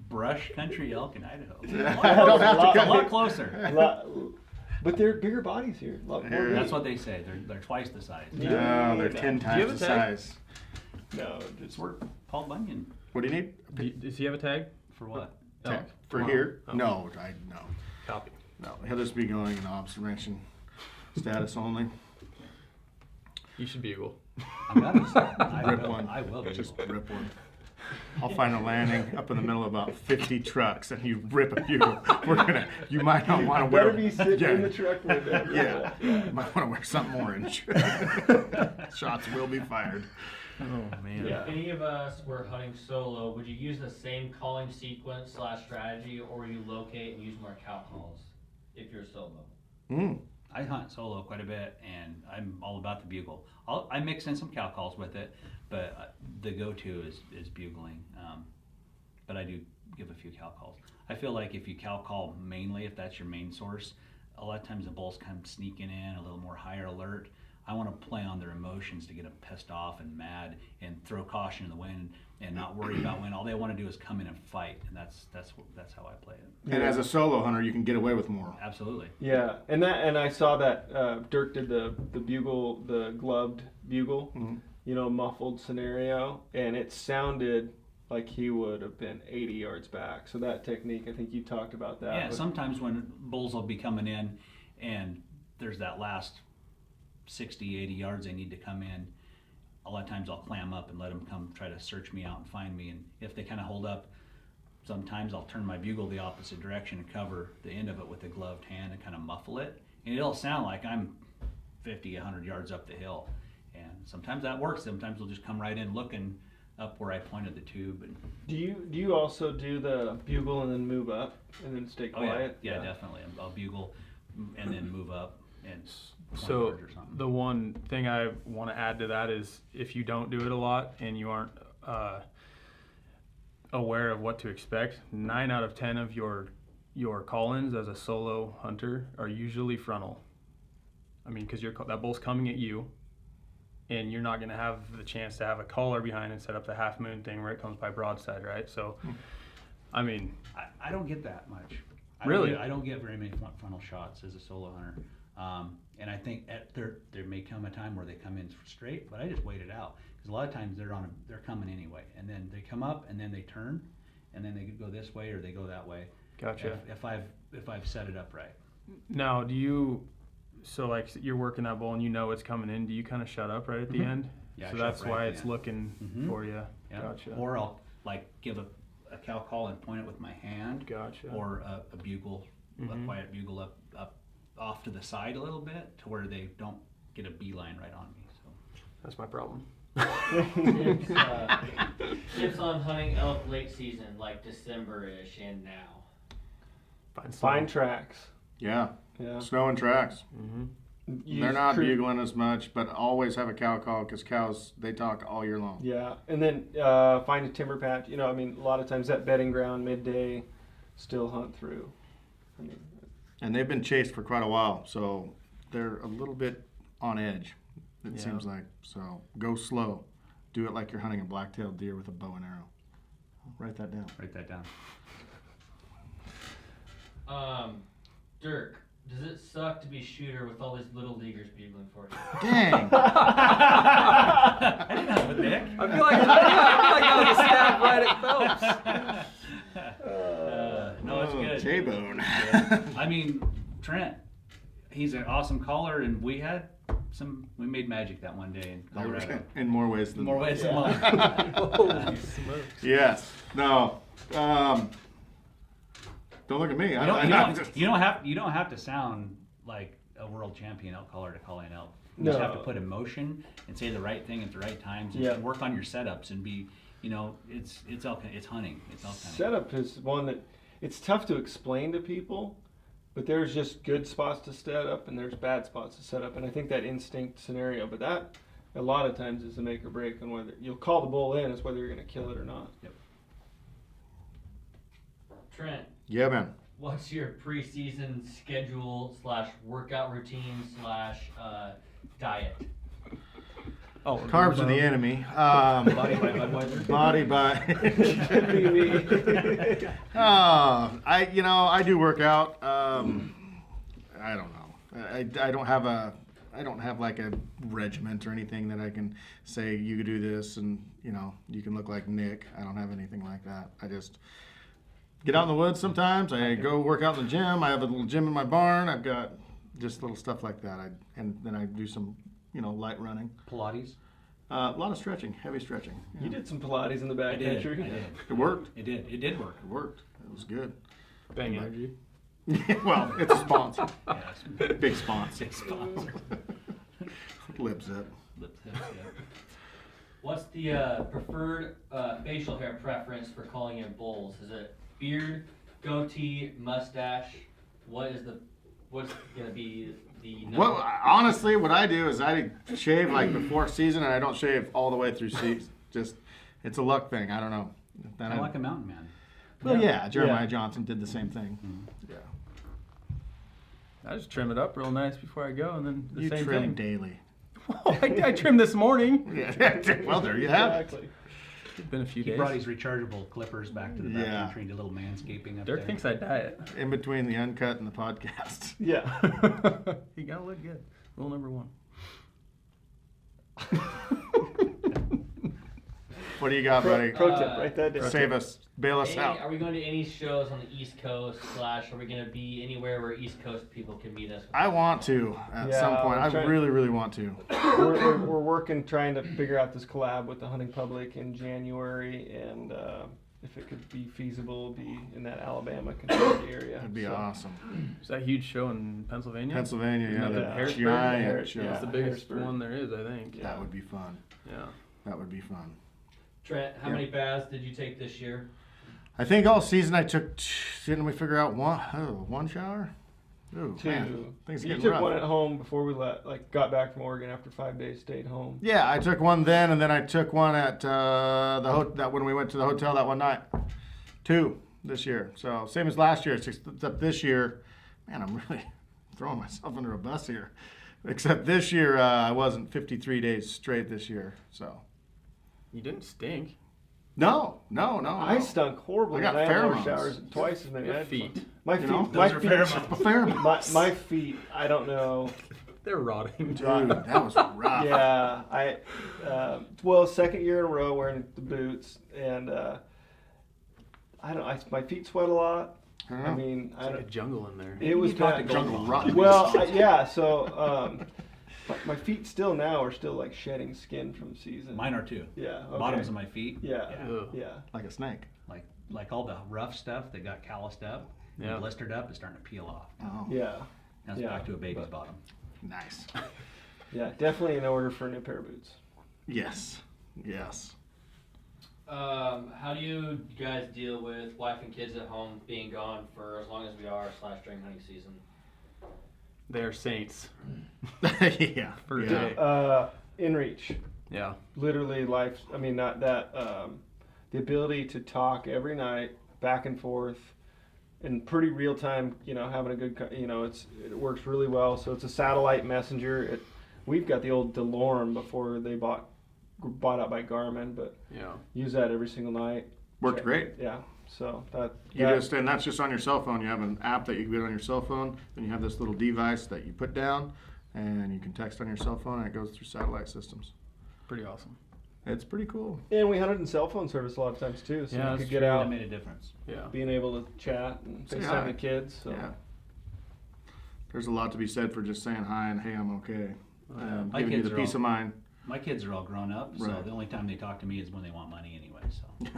brush country elk in Idaho. I don't have to A cut lot it. closer. But they're bigger bodies here. A lot more Here. meat. That's what they say. They're twice the size. No, they're 10 Do you have times a the tag? size. No, just We're Paul Bunyan. What do you need? Does he have a tag? For what? Oh, Tag for tomorrow. here? Oh. No, no. Copy. No, he'll just be going in observation status only. You should bugle. I'm gonna. Rip one. I will. Just rip one. I'll find a landing up in the middle of about 50 trucks, and you rip a few. You might not want to wear. better be sitting yeah, in the truck with it. yeah. You might want to wear something orange. Shots will be fired. Oh man. Yeah. If any of us were hunting solo, would you use the same calling sequence / strategy, or would you locate and use more cow calls if you're solo? Mm. I hunt solo quite a bit, and I'm all about the bugle. I mix in some cow calls with it, but the go-to is bugling. But I do give a few cow calls. I feel like if you cow call mainly, if that's your main source, a lot of times the bulls come sneaking in a little more higher alert. I want to play on their emotions to get them pissed off and mad and throw caution in the wind and not worry about when all they want to do is come in and fight. And that's how I play it. And as a solo hunter, you can get away with more. Absolutely. Yeah, and I saw that Dirk did the bugle, the gloved bugle, muffled scenario, and it sounded like he would have been 80 yards back. So that technique, I think you talked about that. Yeah, sometimes when bulls will be coming in and there's that last 60, 80 yards they need to come in, a lot of times I'll clam up and let them come try to search me out and find me. And if they kind of hold up, sometimes I'll turn my bugle the opposite direction and cover the end of it with a gloved hand and kind of muffle it. And it'll sound like I'm 50, 100 yards up the hill. And sometimes that works. Sometimes they'll just come right in looking up where I pointed the tube. And do you also do the bugle and then move up and then stay quiet? Yeah, definitely. I'll bugle and then move up and so the one thing I want to add to that is if you don't do it a lot and you aren't aware of what to expect, 9 out of 10 of your call-ins as a solo hunter are usually frontal. I mean, because that bull's coming at you, and you're not going to have the chance to have a caller behind and set up the half moon thing where it comes by broadside, right? So, I mean, I don't get that much. I don't get very many frontal shots as a solo hunter. And I think there may come a time where they come in straight, but I just wait it out because a lot of times they're coming anyway, and then they come up and then they turn, and then they go this way or they go that way. Gotcha. If I've set it up right. Now, so like you're working that bull and you know it's coming in, do you kind of shut up right at the end? Yeah. So that's why it's looking for you. Yeah. Gotcha. Or I'll like give a cow call and point it with my hand. Gotcha. Or a bugle, a quiet bugle up off to the side a little bit to where they don't get a beeline right on me. So that's my problem. Tips on hunting elk late season, like December-ish and now. Find tracks. Yeah. Yeah. Snow and tracks. They're not bugling as much, but always have a cow call because cows, they talk all year long. Yeah, and then find a timber patch. A lot of times that bedding ground midday, still hunt through. And they've been chased for quite a while, so they're a little bit on edge, it seems like. So go slow. Do it like you're hunting a black-tailed deer with a bow and arrow. Write that down. write that down. Dirk, does it suck to be shooter with all these little leaguers bugling for you? Dang! I didn't have a dick. I feel like that was a stab right at Phelps. No, it's good. J-bone. I mean, Trent, he's an awesome caller, and we made magic that one day in Colorado. In more ways than than one. Holy smokes. Yes. No. Don't look at me. You don't have to sound like a world champion elk caller to call in elk. You just have to put emotion and say the right thing at the right times and work on your setups and be, it's hunting. It's elk hunting. Setup is one that it's tough to explain to people, but there's just good spots to set up and there's bad spots to set up. And I think that instinct scenario, but that a lot of times is a make or break on whether you'll call the bull in is whether you're going to kill it or not. Yep. Trent. Yeah, man. What's your preseason schedule / workout routine / diet? Oh, Carbs are the enemy. Body by Budweiser. Body by. I do work out. I don't know. I don't have like a regiment or anything that I can say you could do this and you can look like Nick. I don't have anything like that. I just get out in the woods sometimes. I go work out in the gym. I have a little gym in my barn. I've got just little stuff like that. And then I do some, light running. Pilates. A lot of stretching, heavy stretching. Yeah. You did some Pilates in the backcountry. I did. It worked. It did work. It worked. It was good. Bang Energy. Well, it's a sponsor. Yes. Big sponsor. Big sponsor. Lip zip. What's the preferred facial hair preference for calling in bulls? Is it beard, goatee, mustache? What's gonna be the number? Well, honestly, what I do is I shave like before season, and I don't shave all the way through season. Just, it's a luck thing. I don't know. Kind of like a mountain man. Well, yeah, Jeremiah Johnson did the same thing. Mm-hmm. Yeah. I just trim it up real nice before I go, and then the You same trim thing. daily. I trimmed this morning. Yeah. Well, there you have it. Exactly. It's been a few He days. brought his rechargeable clippers back to the Yeah. backcountry and did a little manscaping up Dirk there. thinks I diet. In between the uncut and the podcast. Yeah. You gotta look good. Rule number 1. What do you got, buddy? Pro tip, write that down. Save us. Bail us out. Are we going to any shows on the East Coast / are we going to be anywhere where East Coast people can meet us? I want to at some Yeah, point. we're I trying- really, really want to. We're working, trying to figure out this collab with the hunting public in January, and if it could be feasible, be in that Alabama, Kentucky area. That'd be So, awesome. Is that a huge show in Pennsylvania? Pennsylvania, yeah, Isn't that the the Harrisburg? giant Harris- show. yeah. It's the biggest Harrisburg. one there is, I think. Yeah. That would be fun. Yeah. That would be fun. Trent, how Yeah. many baths did you take this year? I think all season I took. Didn't we figure out one shower? Ooh, man, 2. things You getting took rough. one at home before we got back from Oregon after 5 days, stayed home. Yeah, I took one then, and then I took one at that when we went to the hotel that one night. 2 this year. So same as last year, except this year, man, I'm really throwing myself under a bus here. Except this year, I wasn't 53 days straight this year. So You didn't stink. no. I stunk horribly. I got and I had more pheromones. showers, twice as many. Your I had feet. My You feet. know, my those are feet. pheromones. My feet. I don't know. They're rotting. Dude, that was rough. Yeah, well, second year in a row wearing the boots, and my feet sweat a lot. I mean, It's like a jungle in there. it was talk to bad. Jungle rock. Well, yeah. So my feet still now are still like shedding skin from the season. Mine are too. Yeah. Okay. Bottoms of my feet. Yeah. Ugh. Yeah. Like a snake. Like all the rough stuff that got calloused up, Yeah. and blistered up, is starting to peel off. Oh, Yeah. Now it's Yeah, back to a baby's but- bottom. nice. Yeah. Definitely in order for a new pair of boots. Yes. How do you guys deal with wife and kids at home being gone for as long as we are / during hunting season? They're saints. Yeah. For a Yeah. day. In reach. Yeah. Literally life. I mean, not that. The ability to talk every night, back and forth, in pretty real time. Having a good. It works really well. So it's a satellite messenger. We've got the old DeLorme before they bought out by Garmin, but Yeah. use that every single night. Worked great. Yeah. So that. And that's just on your cell phone. You have an app that you can get on your cell phone, then you have this little device that you put down, and you can text on your cell phone, and it goes through satellite systems. Pretty awesome. It's pretty cool. And we hunted in cell phone service a lot of times too, so Yeah, you that's could get true. That out, made a difference. Yeah. being able to chat and Say FaceTime hi. the kids. So. Yeah. There's a lot to be said for just saying hi and hey, I'm okay. My Giving you kids the are peace all- of mind. My kids are all grown up, so Right. the only time they talk to me is when they want money anyway. So,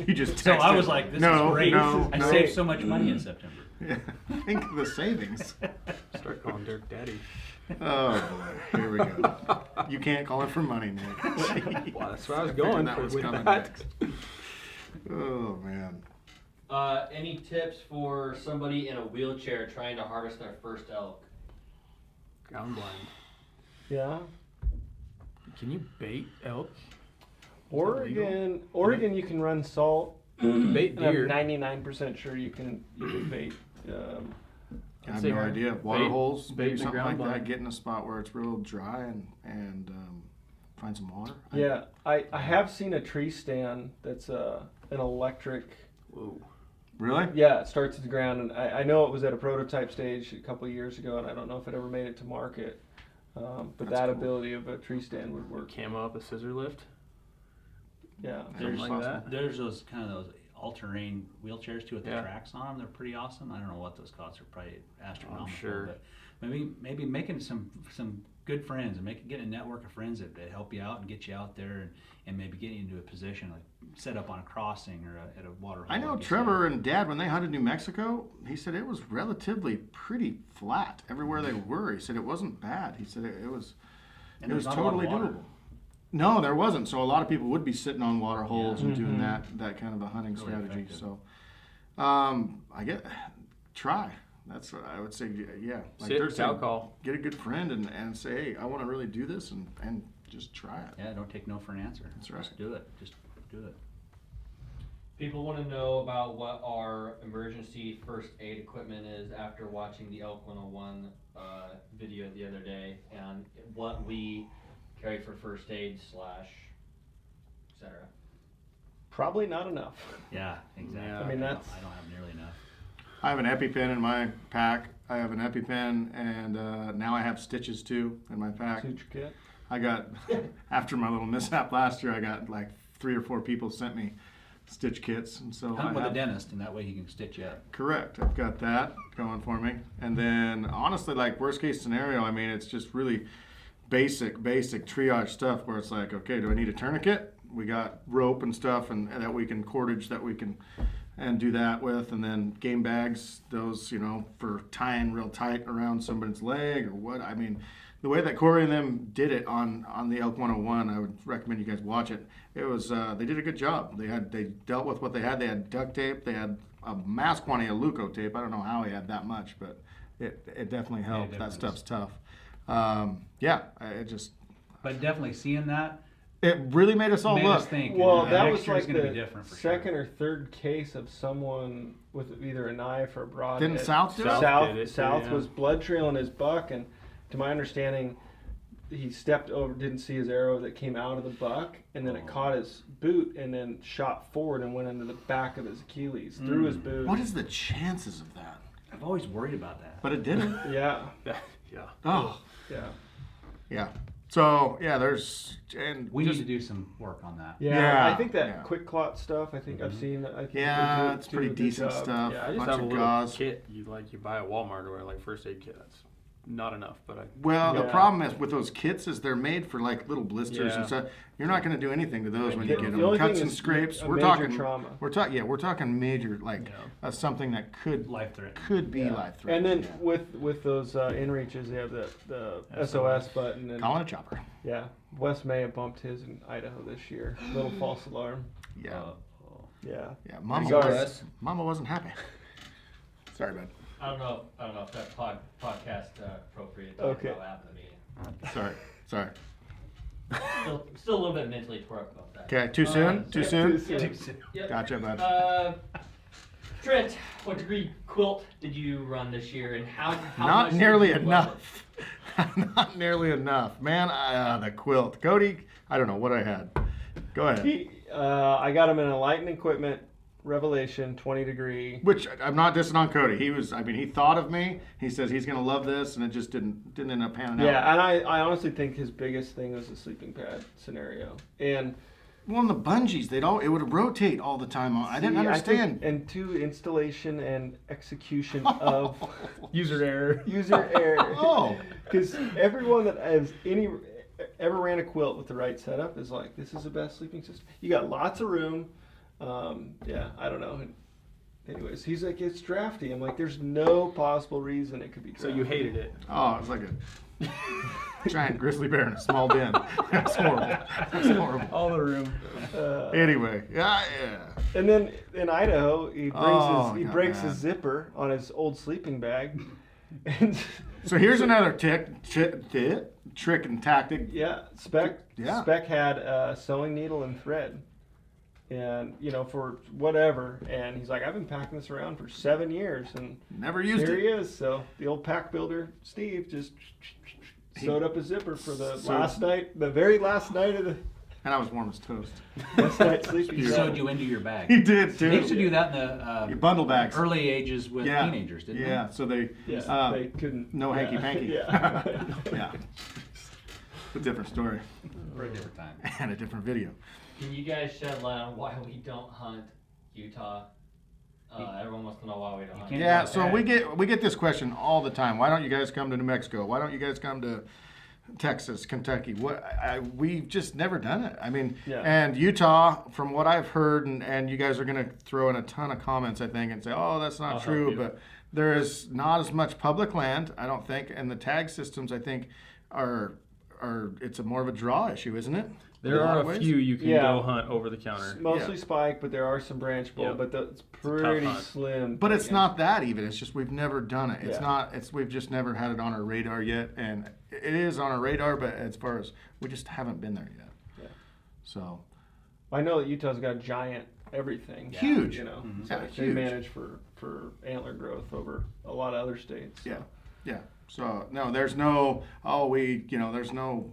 You just so I texted. was like, "This No, is great! no, I no. saved so much money in September." Yeah. Think of the savings. Start calling Dirk Daddy. Oh boy, here we go. You can't call it for money, Nick. Well, that's where I was going That was with coming that. next. Oh man. Any tips for somebody in a wheelchair trying to harvest their first elk? Ground blind. Yeah. Can you bait elk? Oregon, you can run salt. You can bait And I'm deer. 99% sure you can bait. I have say no idea. Water bait- holes, bait maybe in the something like ground that. blind. Get in a spot where it's real dry and find some water. Yeah, I have seen a tree stand that's an electric. Whoa. Really? Yeah, it starts at the ground, and I know it was at a prototype stage a couple of years ago, and I don't know if it ever made it to market. But That's that cool. ability of a tree stand would work. Camo up a scissor lift. Yeah. Something like possible. that. There's those kind of those all-terrain wheelchairs too with the Yeah. tracks on them. They're pretty awesome. I don't know what those cost. They're probably astronomical. sure. But maybe making some good friends and getting a network of friends that help you out and get you out there and maybe get you into a position like set up on a crossing or at a water hole. I know like you Trevor said. and Dad, when they hunted New Mexico, he said it was relatively pretty flat everywhere they were. He said it wasn't bad. He said it was And it was there's not a lot of totally water. doable. No, there wasn't. So a lot of people would be sitting on water holes and doing Mhm. that kind of a hunting Really strategy. effective. So I get try. That's what I would say. Yeah, Sit, Dirk said, cow call. get a good friend and say, hey, I want to really do this and just try it. Yeah, don't take no for an answer. That's right. Just do it. Just do it. People want to know about what our emergency first aid equipment is after watching the ELK 101 video the other day, and what we carry for first aid / etc. Probably not enough. Yeah, exactly. Yeah. I mean, I that's. don't have nearly enough. I have an EpiPen in my pack. I have an EpiPen, and now I have stitches too in my pack. Suture kit. I got, after my little mishap last year, I got like 3 or 4 people sent me stitch kits, and so Hunt I with a have, dentist, and that way he can stitch you up. correct. I've got that going for me, and then honestly, like worst case scenario, I mean, it's just really basic triage stuff where it's like, okay, do I need a tourniquet? We got rope and stuff, and that we can cordage that we can and do that with, and then game bags, those, you know, for tying real tight around somebody's leg or what. I mean, the way that Corey and them did it on the ELK 101, I would recommend you guys watch it. It was they did a good job. They dealt with what they had. They had duct tape. They had a mass quantity of Leuco tape. I don't know how he had that much, but it definitely helped. That stuff's tough. It just. But definitely seeing that It really made us all made look. us think. Well, and that next was year's like gonna be the different for second sure. or third case of someone with either a knife or a broad. Didn't South do it? South, did it too, South yeah. was blood trailing his buck, and to my understanding, he stepped over, didn't see his arrow that came out of the buck, and then it caught his boot, and then shot forward and went into the back of his Achilles, through his boot. What is the chances of that? I've always worried about that. But it didn't. Yeah, Yeah. Oh, yeah, yeah. So yeah, there's and We just, need to do some work on that. yeah. Yeah, I think that yeah. quick clot stuff. I think I've seen. I think yeah, they do- it's do pretty a good decent job. stuff. Yeah, I just Bunch have a of little gauze. kit you buy at Walmart or like first aid kit. That's not enough, but I. Well, the Yeah. problem is with those kits is they're made for like little blisters Yeah. and stuff. You're not going to do anything to those when you The- get the them. only Cuts thing and is scrapes. a We're major talking trauma. We're talking major, like Yeah. something that could Life-threatening. be Yeah. life And threatening. then with those inReaches, they have the SOS button. And Calling a chopper. yeah, Wes May have bumped his in Idaho this year. Little false alarm. Yeah, Yeah. yeah. Mama wasn't happy. Sorry, bud. I don't know if that podcast appropriate to Okay. talk about after the meeting. Sorry. Still a little bit mentally twerked about that. Okay, too soon? Too soon? Yep. Gotcha, bud. Trent, what degree quilt did you run this year, and how Not much nearly did you love enough. Not nearly enough. Man, the quilt. Cody, I don't know what I had. Go ahead. I got him in a light and equipment Revelation 20 degree. Which I'm not dissing on Cody. He thought of me. He says he's going to love this, and it just didn't end up panning out. Yeah, and I honestly think his biggest thing was the sleeping pad scenario. And Well, and the bungees, it would rotate all the time. I didn't see, understand. and two, installation and execution of User error. user error. Oh. Because everyone that has ever ran a quilt with the right setup is like, this is the best sleeping system. You got lots of room. I don't know. And anyways, he's like, it's drafty. I'm like, there's no possible reason it could be drafty. So you hated it. Oh, it was like a giant grizzly bear in a small den. That's horrible. That's horrible. All the room. Anyway, yeah. And then in Idaho, he got breaks mad. his zipper on his old sleeping bag. And So here's another trick and tactic. yeah, Spec Yeah. Spec had a sewing needle and thread. And, for whatever. And he's like, I've been packing this around for 7 years. And Never used here it. he is. So the old pack builder, Steve, just sewed up his zipper for the very last night of the And I was warm as toast. best night sleeping. He sewed you into your bag. He did They used to too. do that in Your the bundle bags. early ages with Yeah. teenagers, didn't they? Yeah, so they Yeah, they couldn't. no yeah, hanky-panky. Yeah. yeah. A different story For a different time. and a different video. Can you guys shed light on why we don't hunt Utah? Everyone wants to know why we don't hunt. can't- Yeah, so we get this question all the time. Why don't you guys come to New Mexico? Why don't you guys come to Texas, Kentucky? We've just never done it. I mean, Yeah. and Utah, from what I've heard, and you guys are going to throw in a ton of comments, I think, and say, oh, that's not I'll help true. you. But there is not as much public land, I don't think, and the tag systems, I think, are it's more of a draw issue, isn't it? There In a lot are of a ways? few you can Yeah. go hunt over the counter. Mostly Yeah. spike, but there are some branch bull, Yep. but it's a tough pretty hunt. slim. But it's again. not that even. It's just we've never done it. It's Yeah. not. We've just never had it on our radar yet, and it is on our radar. But as far as we just haven't been there yet. Yeah. So I know that Utah's got a giant everything. Yeah. Huge. You know, Mhm. so Yeah, they huge. manage for antler growth over a lot of other states. So. Yeah. Yeah. So no, there's no there's no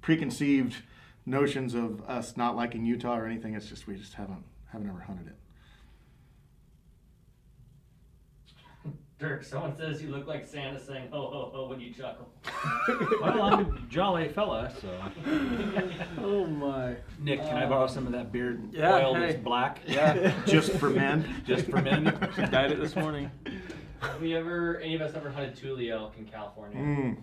preconceived notions of us not liking Utah or anything. It's just we just haven't ever hunted it. Dirk, someone says you look like Santa saying ho ho ho when you chuckle. Well, I'm a jolly fella, so. Oh my. Nick, can I borrow some of that beard Yeah, oil hey. that's black? Yeah. Just for men. Just for men? Dyed it this morning. Have we ever, any of us ever hunted Thule elk in California?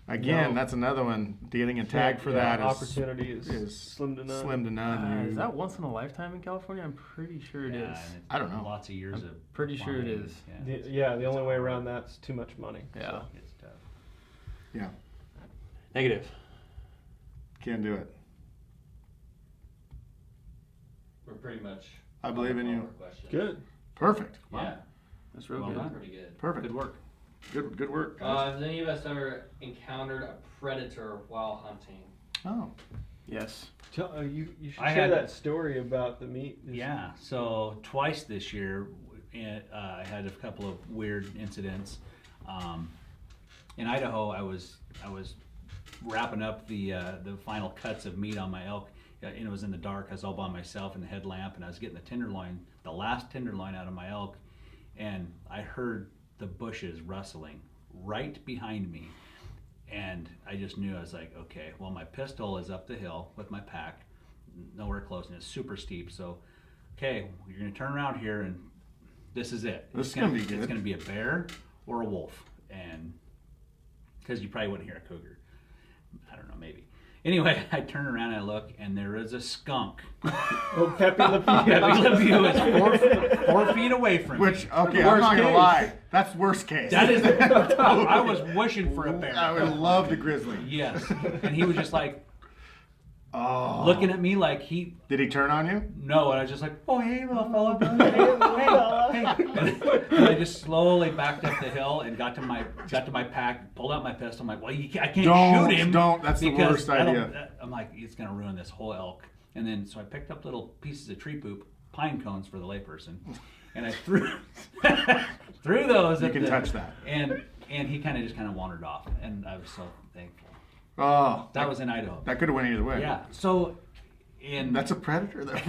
Again, No. that's another one. Getting a tag for that is opportunity is slim to none. slim to none. Is that once in a lifetime in California? I'm pretty sure it is. Yeah, and it's I don't know. Lots of years I'm of pretty sure it farming, is. The only way around that's too much money. Yeah. So. It's tough. Yeah, Negative. can't do it. We're pretty much. I believe in you. Question. Good. Perfect. Yeah. That's real Well good. done. Pretty good. Perfect. Good work. Good work, guys. Has any of us ever encountered a predator while hunting? Oh, Yes. You should I share had- that story about the meat. Yeah, so twice this year, I had a couple of weird incidents. In Idaho, I was wrapping up the final cuts of meat on my elk, and it was in the dark. I was all by myself in the headlamp, and I was getting the last tenderloin out of my elk, and I heard the bushes rustling right behind me. And I just knew, I was like, okay, well, my pistol is up the hill with my pack, nowhere close, and it's super steep. So, okay, you're going to turn around here, and this is it. This It's is gonna be good. It's going to be a bear or a wolf. And because you probably wouldn't hear a cougar. I don't know, maybe. Anyway, I turn around and I look, and there is a skunk. Oh, Pepe Le Pew. Pepe Le Pew is 4 feet away from me. which okay, I'm Worst not gonna case. lie. That's worst case. That is, I was wishing for a bear. I would love the grizzly. Yes. And he was just like, Oh, looking at me like he, Did he turn on you? no, and I was just like, oh, hey, little fella. Hey. And I just slowly backed up the hill and got to my pack, pulled out my pistol. I'm like, well, I can't Don't, shoot him. don't. That's the because worst idea. I'm like, it's going to ruin this whole elk. And then, so I picked up little pieces of tree poop, pine cones for the layperson, and I threw those You at can the, touch that. And he kind of wandered off, and I was so thankful. Oh, That was in Idaho. that could have went either way. Yeah. So, That's a predator. That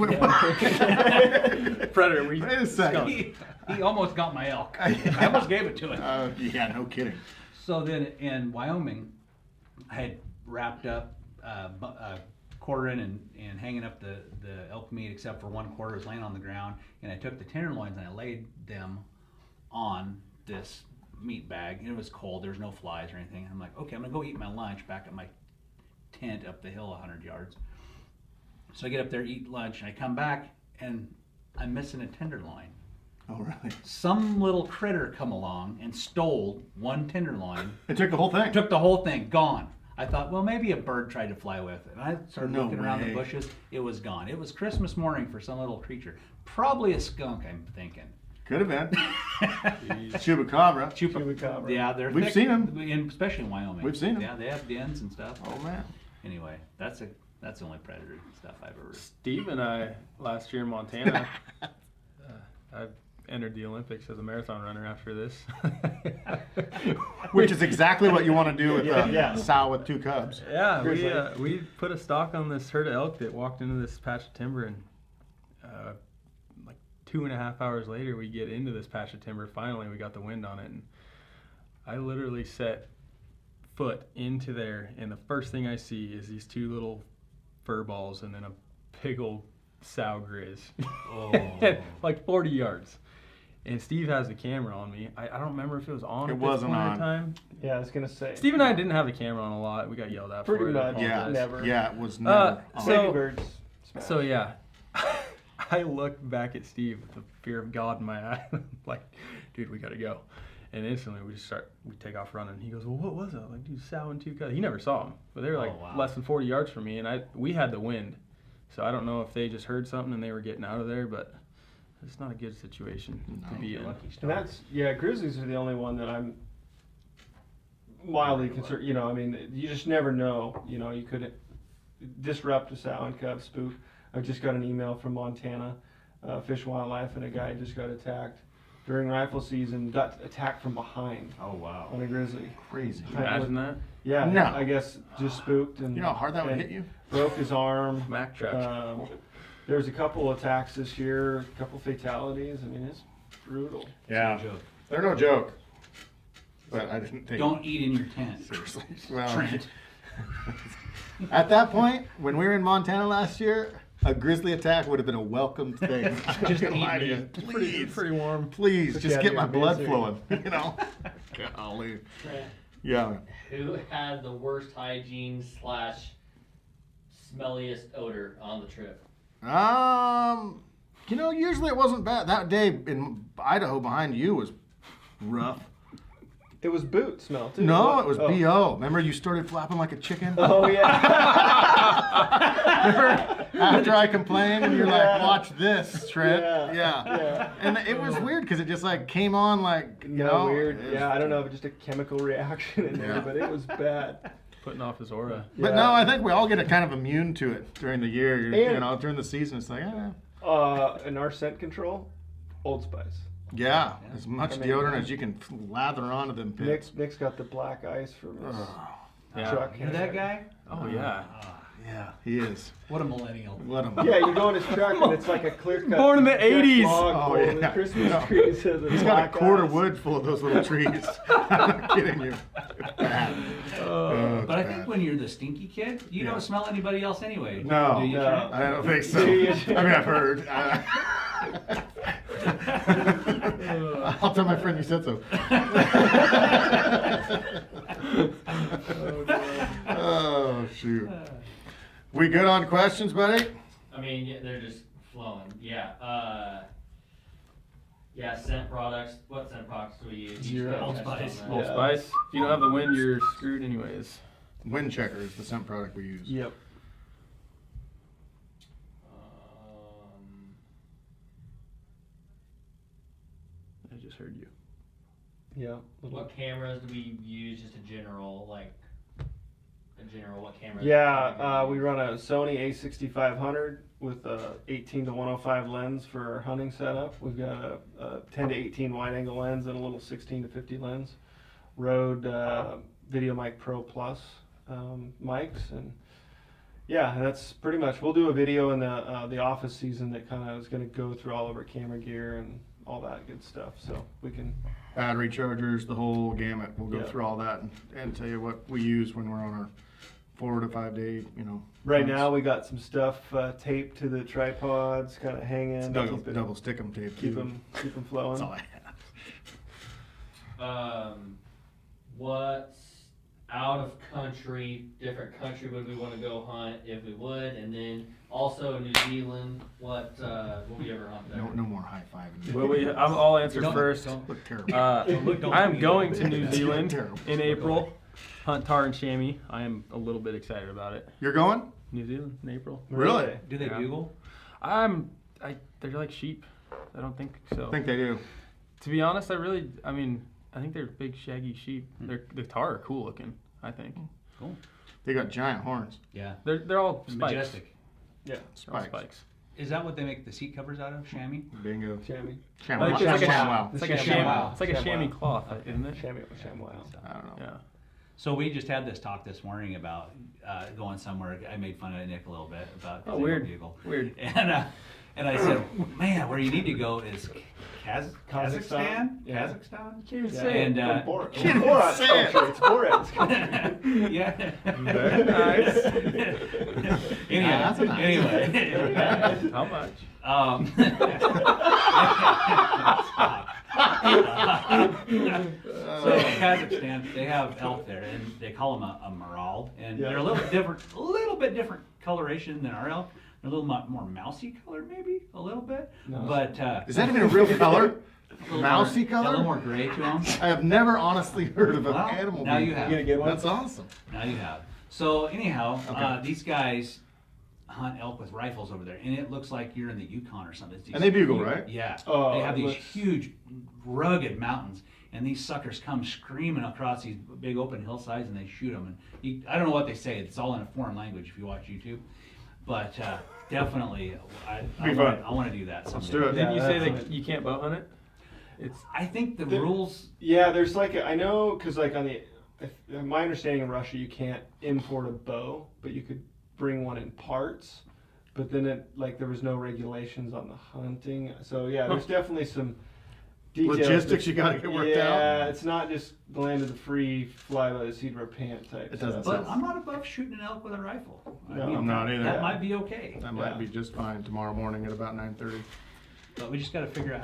Predator. Wait a second. he almost got my elk. I almost gave it to him. Yeah, no kidding. So then in Wyoming, I had wrapped up quartering and hanging up the elk meat, except for one quarter was laying on the ground, and I took the tenderloins and I laid them on this meat bag, and it was cold. There was no flies or anything. I'm like, okay, I'm gonna go eat my lunch back at my tent up the hill 100 yards. So I get up there, eat lunch, and I come back, and I'm missing a tenderloin. Oh, really? Some little critter come along and stole one tenderloin. It took the whole thing. Took the whole thing, gone. I thought, well, maybe a bird tried to fly with it. And I started No looking around way. the bushes. It was gone. It was Christmas morning for some little creature. Probably a skunk, I'm thinking. Could have been. Chupacabra. Chupacabra. Yeah, they're We've thick, seen 'em. especially in Wyoming. We've seen 'em. Yeah, they have dens and stuff. Oh, man. Anyway, that's the only predator stuff I've ever. Steve and I last year in Montana. I entered the Olympics as a marathon runner after this. Which is exactly what you want to do with Yeah. a sow with 2 cubs. Yeah, Grizzly. we put a stalk on this herd of elk that walked into this patch of timber, and like 2.5 hours later, we get into this patch of timber. Finally, we got the wind on it, and I literally set foot into there, and the first thing I see is these 2 little fur balls, and then a big old sow grizz, like 40 yards. And Steve has the camera on me. I don't remember if it was on. It at this wasn't point in on. time. Yeah, I was gonna say. Steve and I didn't have the camera on a lot. We got yelled at Pretty for it. much. I Yeah. apologize. Never. Yeah, it was never. on. so- Baby birds. smash. So yeah, I looked back at Steve with the fear of God in my eye, like, dude, we gotta go. And instantly we take off running. He goes, well, what was it? I'm like, dude, sow and 2 cubs. He never saw them, but they were like Oh, wow. less than 40 yards from me, and we had the wind, so I don't know if they just heard something and they were getting out of there, but it's not a good situation to be in. And that's grizzlies are the only one that I'm mildly concerned. You know, I mean, you just never know. You know, you could disrupt a sow and cub spook. I just got an email from Montana, Fish and Wildlife, and a guy just got attacked during rifle season. Got attacked from behind Oh wow. on a grizzly. Crazy. Imagine that. Yeah, No. I guess just spooked and You know how hard that would and hit you? broke his arm. Mack truck. There's a couple attacks this year, a couple fatalities. I mean, it's brutal. Yeah. They're no joke. But I didn't take Don't eat in your tent. seriously. Well, Trent. at that point, when we were in Montana last year, a grizzly attack would have been a welcomed thing. Just I'm not gonna eat lie to meat. you. Please, Pretty warm. please, Took just you out get of my your blood misery. flowing. You know. Golly. Trent, Yeah. who had the worst hygiene / smelliest odor on the trip? You know, usually it wasn't bad. That day in Idaho behind you was rough. It was boot smell too. No, it was oh. BO. Remember you started flapping like a chicken? Oh yeah. Remember after I complained and you're like, Yeah. watch this, Trent. Yeah. Yeah. And it was weird because it just like came on like, you know. weird. it was- Yeah, I don't know if it's just a chemical reaction in there, Yeah. but it was bad. Putting off his aura. But Yeah. no, I think we all get kind of immune to it during the year. You And- know, during the season, it's like, In our scent control, Old Spice. yeah, as much I mean, deodorant as you can lather onto them pits. Nick's got the black ice from his Yeah. truck. You're that guy? Oh yeah. Yeah, he is. What a millennial. Let him. Yeah, you go in his truck and it's like a clear cut. Born in the 80s. Oh, yeah. The Christmas No. trees of the He's got a black quarter ice. wood full of those little trees. I'm not kidding you. It's bad. Oh, But I it's think bad. when you're the stinky kid, you Yeah. don't smell anybody else anyway. No. Do you, No. Trent? I don't think so. Do you? I mean, I've heard. I'll tell my friend you said so. Oh, shoot. We good on questions, buddy? I mean, yeah, they're just flowing. Yeah. Yeah, scent products. What scent products do we use? You Zero. just Old touched on Spice. that. Old Yeah. Spice. If you don't have the wind, you're screwed anyways. Wind Checker is the scent product we use. Yep. I just heard you. Yeah. Little- What cameras do we use? Just a general, like, what cameras? Yeah, we run a Sony A6500 with a 18 to 105 lens for our hunting setup. We've got a 10 to 18 wide angle lens and a little 16 to 50 lens. Rode Video Mic Pro Plus mics, and yeah, that's pretty much. We'll do a video in the office season that kind of is going to go through all of our camera gear and all that good stuff. So we can. Battery chargers, the whole gamut. We'll go Yeah. through all that and tell you what we use when we're on our 4 to 5 day, you know. Right hunts. now, we got some stuff taped to the tripods, kind of hanging. It's to double, keep it- double stick 'em tape. keep too. them flowing. That's all I have. What's out of country, different country would we want to go hunt if we would, and then also New Zealand. What will we ever hunt there? No more high fiving. Well, I'll answer Don't- first. don't- Look terrible. don't I'm be- going to New Zealand Terrible. in April. Hunt tar and chamois. I am a little bit excited about it. You're going? New Zealand in April. Really? Do they Yeah. bugle? They're like sheep. I don't think so. I think they do. To be honest, I think they're big shaggy sheep. The tar are cool looking, I think. They got giant horns. Yeah. They're all spikes. Majestic. Yeah, They're all Spikes. spikes. Is that what they make the seat covers out of? Chamois? Bingo. chamois. Chamois. It's like a Chamois. It's like a Chamois. chamois. It's like a Chamois. chamois cloth, isn't it? Chamois. I don't know. Yeah. So we just had this talk this morning about going somewhere. I made fun of Nick a little bit about Oh, his weird. bugle. Weird. And I said, man, where you need to go is Kazakhstan? Kazakhstan? Yeah. Kazakhstan? Can't even Yeah. say And it. Borat's say it. country. It's Borat's country. yeah. Very nice. Anyway. How much? So Kazakhstan, they have elk there, and they call them a merle, and Yeah. they're a little bit different coloration than our elk. They're a little more mousy color, maybe a little bit, No. but Is that even a real color? a little Mousy more, color? A little more gray to them. I have never honestly heard of an Well, animal. now being- you have. You gonna get one? That's awesome. Now you have. So anyhow, Okay. these guys hunt elk with rifles over there, and it looks like you're in the Yukon or something. It's these And they bugle, huge- right? Yeah. Oh, they have it these looks- huge, rugged mountains, and these suckers come screaming across these big open hillsides, and they shoot them. And I don't know what they say. It's all in a foreign language if you watch YouTube. but definitely, Be fun. I want to do that. Let's someday. do it. Did you say that's that you can't bow hunt it? It's I think the There- rules. Yeah, there's like I know because like on the my understanding in Russia you can't import a bow, but you could bring one in parts. But then it like there was no regulations on the hunting, so yeah, there's definitely some details. Logistics you gotta get worked out. Yeah, it's not just the land of the free, fly by the seat of our pants type. It doesn't stuff. But I'm not above shooting an elk with a rifle. No, I'm not either. That might be okay. That might be just fine tomorrow morning at about 9:30. But we just got to figure out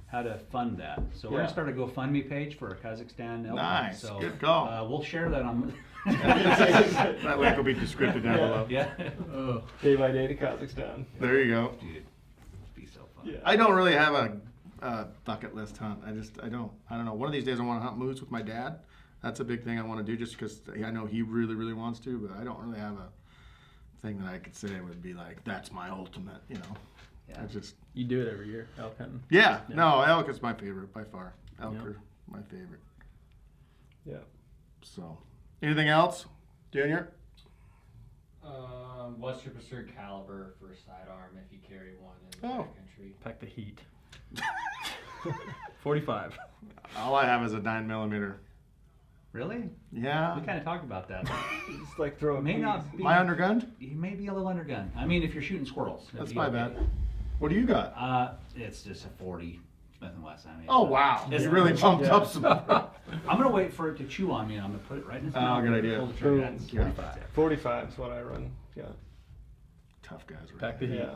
how to fund that. So we're Yeah. gonna start a GoFundMe page for a Kazakhstan elk. Nice. So, Good call. we'll share that on. That link will be descriptive down below. Yeah. oh, Day by day to Kazakhstan. There you go. Dude, it'd be so fun. Yeah. I don't really have a bucket list hunt. I don't know. One of these days I want to hunt moose with my dad. That's a big thing I want to do just because I know he really, really wants to, but I don't really have a thing that I could say would be like, that's my ultimate, you know. Yeah. I just, you do it every year, elk hunting. yeah, Yeah. no, elk is my favorite by far. Elk Yeah. are my favorite. Yeah. So, anything else, Junior? What's your preferred caliber for sidearm if you carry one in the Oh. backcountry? Pack the heat. 45. All I have is a 9mm. Really? Yeah. We kind of talked about that. Just like throw a May piece. not be. My undergunned? You may be a little undergun. I mean, if you're shooting squirrels. that'd That's be my okay. bad. What do you got? It's just a 40 Smith & Wesson. I mean, Oh, wow. It's You really bumped yeah. up some. I'm gonna wait for it to chew on me, and I'm gonna put it right in its Oh, mouth. good and idea. pull the trigger. Boom. That's Yeah. 45. 45 is what I run. Yeah. Tough guys. Right? Pack the heat. Yeah.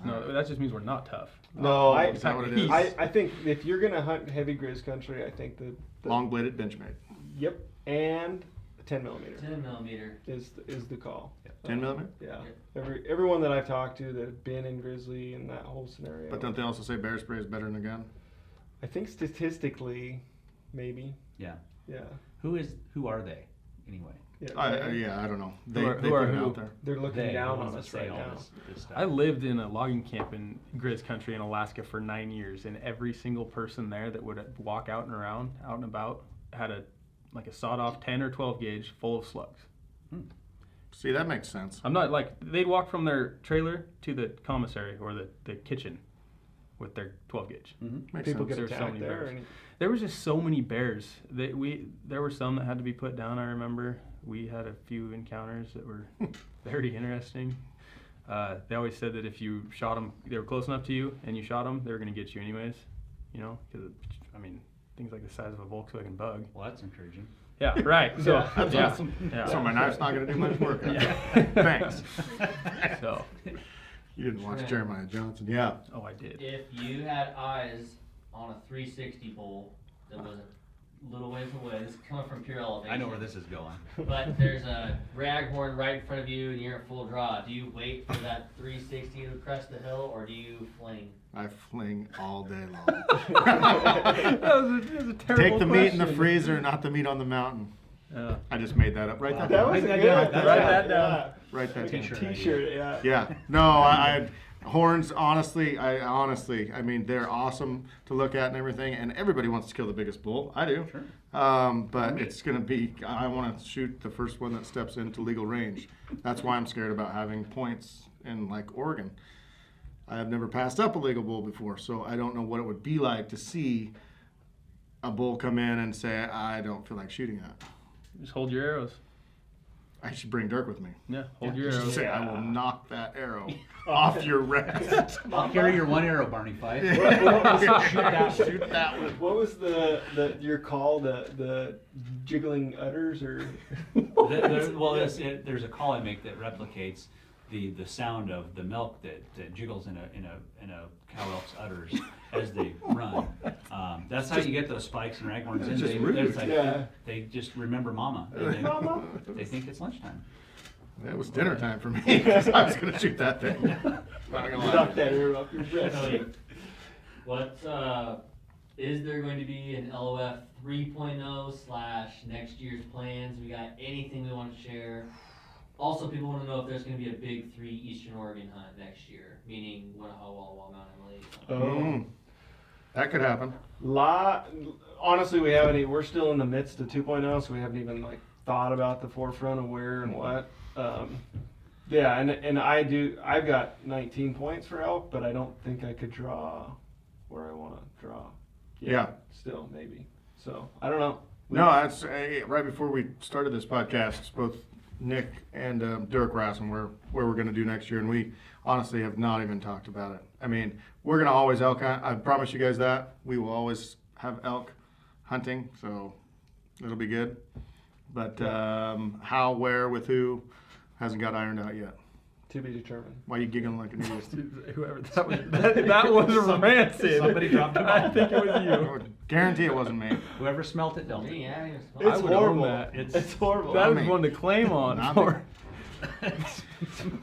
No, that just means we're not tough. No, I, Is that what it is? I think if you're gonna hunt heavy grizz country, I think the Long-bladed Benchmade. yep, and 10mm 10mm. is the call. 10mm? Yeah. Everyone that I've talked to that have been in grizzly and that whole scenario. But don't they also say bear spray is better than a gun? I think statistically, maybe. Yeah. Yeah. Who are they anyway? Yeah. I don't know. They, Who are- they who put are it who? out there. They're looking They, down the on ones us that say right all now. this stuff. I lived in a logging camp in Grizz country in Alaska for 9 years, and every single person there that would walk out and around, out and about, had a sawed-off 10 or 12 gauge full of slugs. See, that makes sense. I'm not like they'd walk from their trailer to the commissary or the kitchen with their 12 gauge. Makes People sense. get There's so attacked many there. bears. And There was just so many bears. There were some that had to be put down. I remember we had a few encounters that were very interesting. They always said that if you shot them, they were close enough to you, and you shot them, they were going to get you anyways. You know, because I mean, things like the size of a Volkswagen Bug. Well, that's encouraging. Yeah, right. So Yeah, that's yeah, awesome. yeah. So my knife's not going to do much work. Yeah. Thanks. So, You didn't watch Trent. Jeremiah Johnson. Yeah. oh, I did. If you had eyes on a 360 bull that was a little ways away, this is coming from pure elevation. I know where this is going. But there's a raghorn right in front of you and you're at full draw. Do you wait for that 360 to crest the hill or do you fling? I fling all day long. that was a terrible Take the meat in the question. freezer, not the meat on the mountain. Yeah. I just made that up. Write that that down. was a Write good. that down. Write that down. Write that down. T-shirt. T-shirt. Yeah. Yeah. No, I horns, honestly, I mean, they're awesome to look at and everything, and everybody wants to kill the biggest bull. I do. Sure. But it's going to be, I want to shoot the first one that steps into legal range. That's why I'm scared about having points in, like, Oregon. I have never passed up a legal bull before, so I don't know what it would be like to see a bull come in and say, I don't feel like shooting that. Just hold your arrows. I should bring Dirk with me. Yeah, hold your Just arrows. say, I will knock that arrow off your rest. I'll carry your one arrow, Barney Fife. Shoot that one. What was your call? The jiggling udders or? There's a call I make that replicates the sound of the milk that jiggles in a cow elk's udders as they run. That's how you get those spikes and raghorns in. It's just They, rude. it's like, Yeah. they just remember mama. And they, Mama. they think it's lunchtime. It was dinner time for me because I was going to shoot that thing. Not gonna lie. Duck that arrow up your breast. What is there going to be an LOF 3.0 / next year's plans? We got anything we want to share? Also, people want to know if there's going to be a big 3 Eastern Oregon hunt next year, meaning Winnehaha, Mountain Lake. That could happen. Honestly, we haven't. We're still in the midst of 2.0, so we haven't even thought about the forefront of where and what. Yeah, and I've got 19 points for elk, but I don't think I could draw where I want to draw. Yeah. Still, maybe. So, I don't know. No, that's right before we started this podcast, both Nick and Dirk were asking where we're going to do next year, and we honestly have not even talked about it. I mean, we're going to always elk hunt. I promise you guys that. We will always have elk hunting, so it'll be good. But how, where, with who, hasn't got ironed out yet. To be determined. Why are you giggling like an idiot? Whoever that was romantic. Somebody dropped a I ball. think it was I you. would guarantee it wasn't me. Whoever smelt it, don't. Gee, yeah, I It's would horrible. own that. It's horrible. That I was mean, one to claim on not for.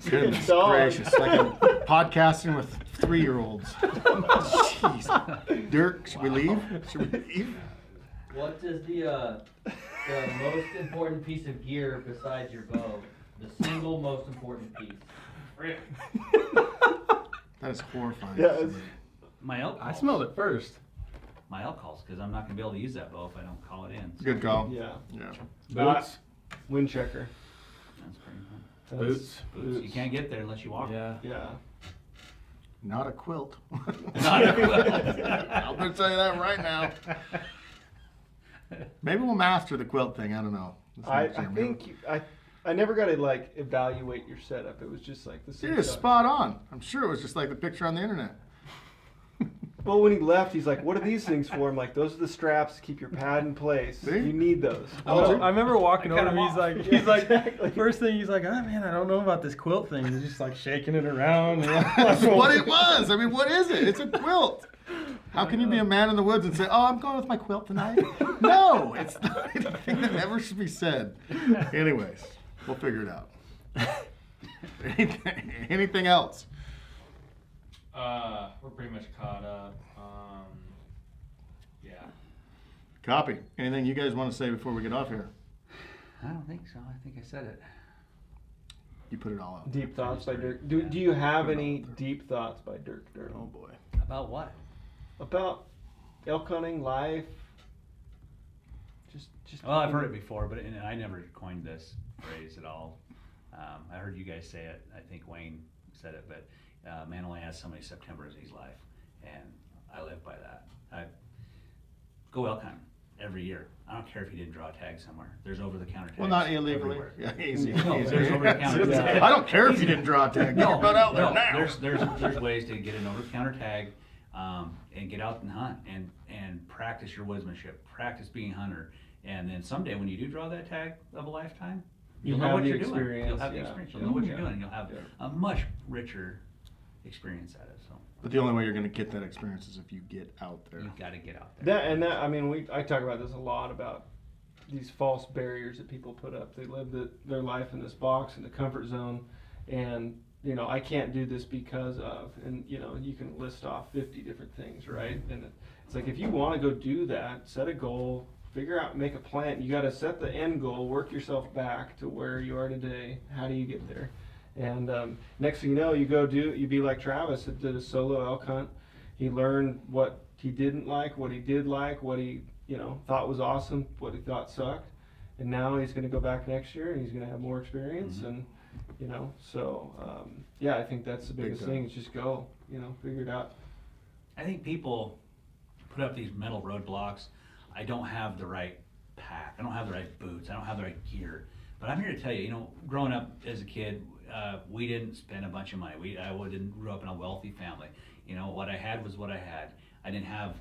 Goodness Dog. gracious, like I'm podcasting with 3-year-olds. Jeez. Dirk, should we leave? Should we leave? What is the most important piece of gear besides your bow? The single most important piece. That is horrifying. Yeah, it's- My elk I calls. smelled it first. My elk calls, because I'm not going to be able to use that bow if I don't call it in. So Good call. Yeah. Yeah. Boots. Wind checker. that's pretty fun. That's- Boots. Boots. You can't get there unless you walk. Yeah. Yeah. Not a quilt. Not a quilt. I'm going to tell you that right now. Maybe we'll master the quilt thing. I don't know. This I next year, maybe. think I never got to like evaluate your setup. It was just like the same It is stuff. spot on. I'm sure it was just like the picture on the internet. Well, when he left, he's like, "What are these things for?" I'm like, "Those are the straps to keep your pad in place. See? You need those." Oh. I remember walking I cut over. him He's off. like, Exactly. first thing he's like, oh man, I don't know about this quilt thing. He's just like shaking it around. That's what it was. I mean, what is it? It's a quilt. How can you be a man in the woods and say, "Oh, I'm going with my quilt tonight"? No, it's not anything that never should be said. Anyways, we'll figure it out. Anything else? We're pretty much caught up. Yeah. Copy. Anything you guys want to say before we get off here? I don't think so. I think I said it. You put it all out. Deep thoughts by Dirk. Do you have any deep thoughts by Dirk Durham Oh boy. About what? about elk hunting, life? Just. Well, I've heard it before, but and I never coined this phrase at all. I heard you guys say it. I think Wayne said it, but man only has so many Septembers in his life, and I live by that. I go elk hunting every year. I don't care if you didn't draw a tag somewhere. There's over-the-counter tags. Well, not illegally. everywhere. Yeah, easy. No, easy. there's over-the-counter tags. I don't care if you didn't draw a tag. No, Get your butt out there no, now. there's ways to get an over-the-counter tag, and get out and hunt and practice your woodsmanship, practice being a hunter, and then someday when you do draw that tag of a lifetime, you'll know have what the you're doing. experience, You'll have the yeah. experience. You'll know what you're Yeah. doing. And you'll have Yeah. a much richer experience at it. So But the only way you're going to get that experience is if you get out there. you've got to get out there. I mean, I talk about this a lot about these false barriers that people put up. They live their life in this box in the comfort zone, and I can't do this because of, and you can list off 50 different things, right? And it's like if you want to go do that, set a goal, figure out, make a plan. You got to set the end goal, work yourself back to where you are today. How do you get there? And next thing you know, you be like Travis that did a solo elk hunt. He learned what he didn't like, what he did like, what he thought was awesome, what he thought sucked, and now he's going to go back next year and he's going to have more experience. And so I think that's the Big biggest time. thing is just go, figure it out. I think people put up these mental roadblocks. I don't have the right pack. I don't have the right boots. I don't have the right gear. But I'm here to tell you, growing up as a kid, we didn't spend a bunch of money. I didn't grow up in a wealthy family. What I had was what I had. I didn't have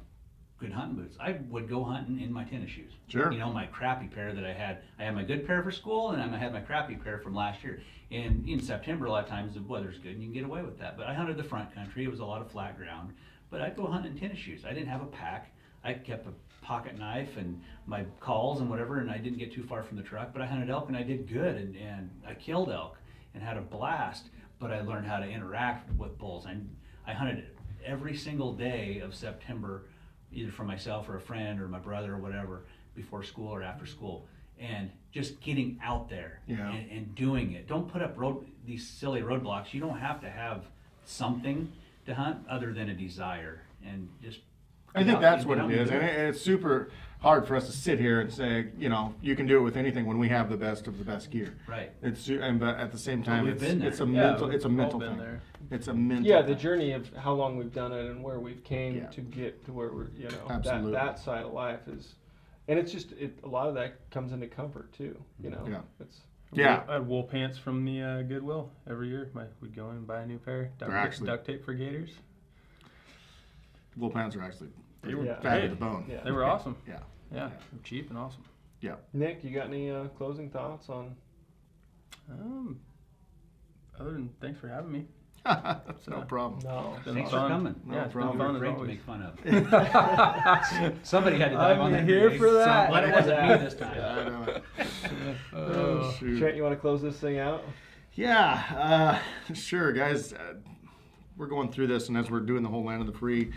good hunting boots. I would go hunting in my tennis shoes. Sure. My crappy pair that I had my good pair for school, and I had my crappy pair from last year. And in September, a lot of times the weather's good and you can get away with that. But I hunted the front country. It was a lot of flat ground. But I'd go hunting in tennis shoes. I didn't have a pack. I kept a pocket knife and my calls and whatever, and I didn't get too far from the truck. But I hunted elk and I did good, and I killed elk and had a blast. But I learned how to interact with bulls. I hunted every single day of September, either for myself or a friend or my brother or whatever, before school or after school. And just getting out there Yeah. and doing it. Don't put up these silly roadblocks. You don't have to have something to hunt other than a desire, and just I think that's what it is, and it's super hard for us to sit here and say, you know, you can do it with anything when we have the best of the best gear. Right. But at the same time, we've been there. it's a Yeah, mental, it's a we've all mental been thing. there. It's a mental. Yeah, the thing. journey of how long we've done it and where we've came Yeah. to get to where we're, you know, Absolutely. that side of life is, and it's just a lot of that comes into comfort too. You know, Yeah. it's Yeah. I had wool pants from the Goodwill every year. We'd go in and buy a new pair. Duct tape for gators. Wool pants are actually They were Yeah. bad to hey, the bone. yeah. They were awesome. Yeah. Yeah, they were cheap and awesome. Nick, you got any closing thoughts on? Other than thanks for having me. No problem. No. It's been Thanks for fun. coming. No Yeah, it's been problem. fun We're as great to always. make fun of. Somebody had to dive on that. here grenade. for that. But it wasn't me this time. Yeah, I know it. Oh, shoot. Trent, you want to close this thing out? Yeah, sure, guys. We're going through this, and as we're doing the whole Land of the Free,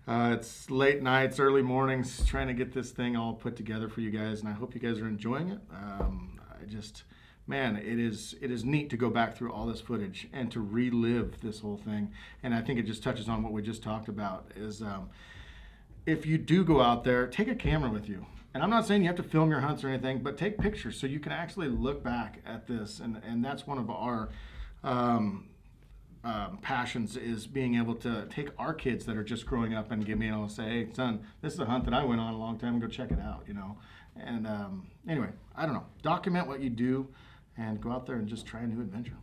it's late nights, early mornings, trying to get this thing all put together for you guys, and I hope you guys are enjoying it. Man, it is neat to go back through all this footage and to relive this whole thing. And I think it just touches on what we just talked about. Is if you do go out there, take a camera with you. And I'm not saying you have to film your hunts or anything, but take pictures so you can actually look back at this. And that's one of our passions, is being able to take our kids that are just growing up and being able to say, hey, son, this is a hunt that I went on a long time ago, check it out, you know. And anyway, I don't know. Document what you do and go out there and just try a new adventure.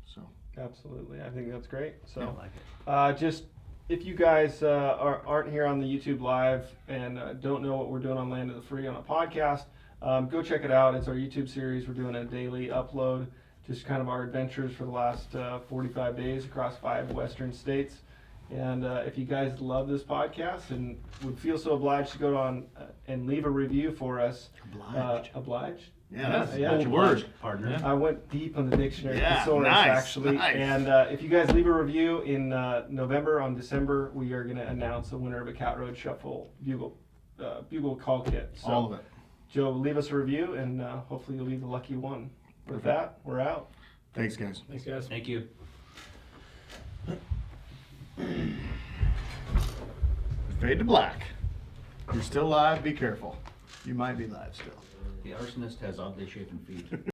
So. Absolutely, I think that's great. So, I like it. just if you guys aren't here on the YouTube live and don't know what we're doing on Land of the Free on a podcast, go check it out. It's our YouTube series. We're doing a daily upload, just kind of our adventures for the last 45 days across 5 western states. And if you guys love this podcast and would feel so obliged to go on and leave a review for us. Obliged? Yeah, that's Yeah. a word. Partner. I went deep on the dictionary Yeah, thesaurus, nice, actually. nice. And if you guys leave a review in November, on December, we are going to announce the winner of a Cat Road Shuffle bugle call kit. So, All of it. Joe, leave us a review, and hopefully you'll be the lucky one. With that, we're out. Thanks, guys. Thanks, guys. Thank you. Fade to black. You're still live. Be careful. You might be live still. The arsonist has oddly shapen feet.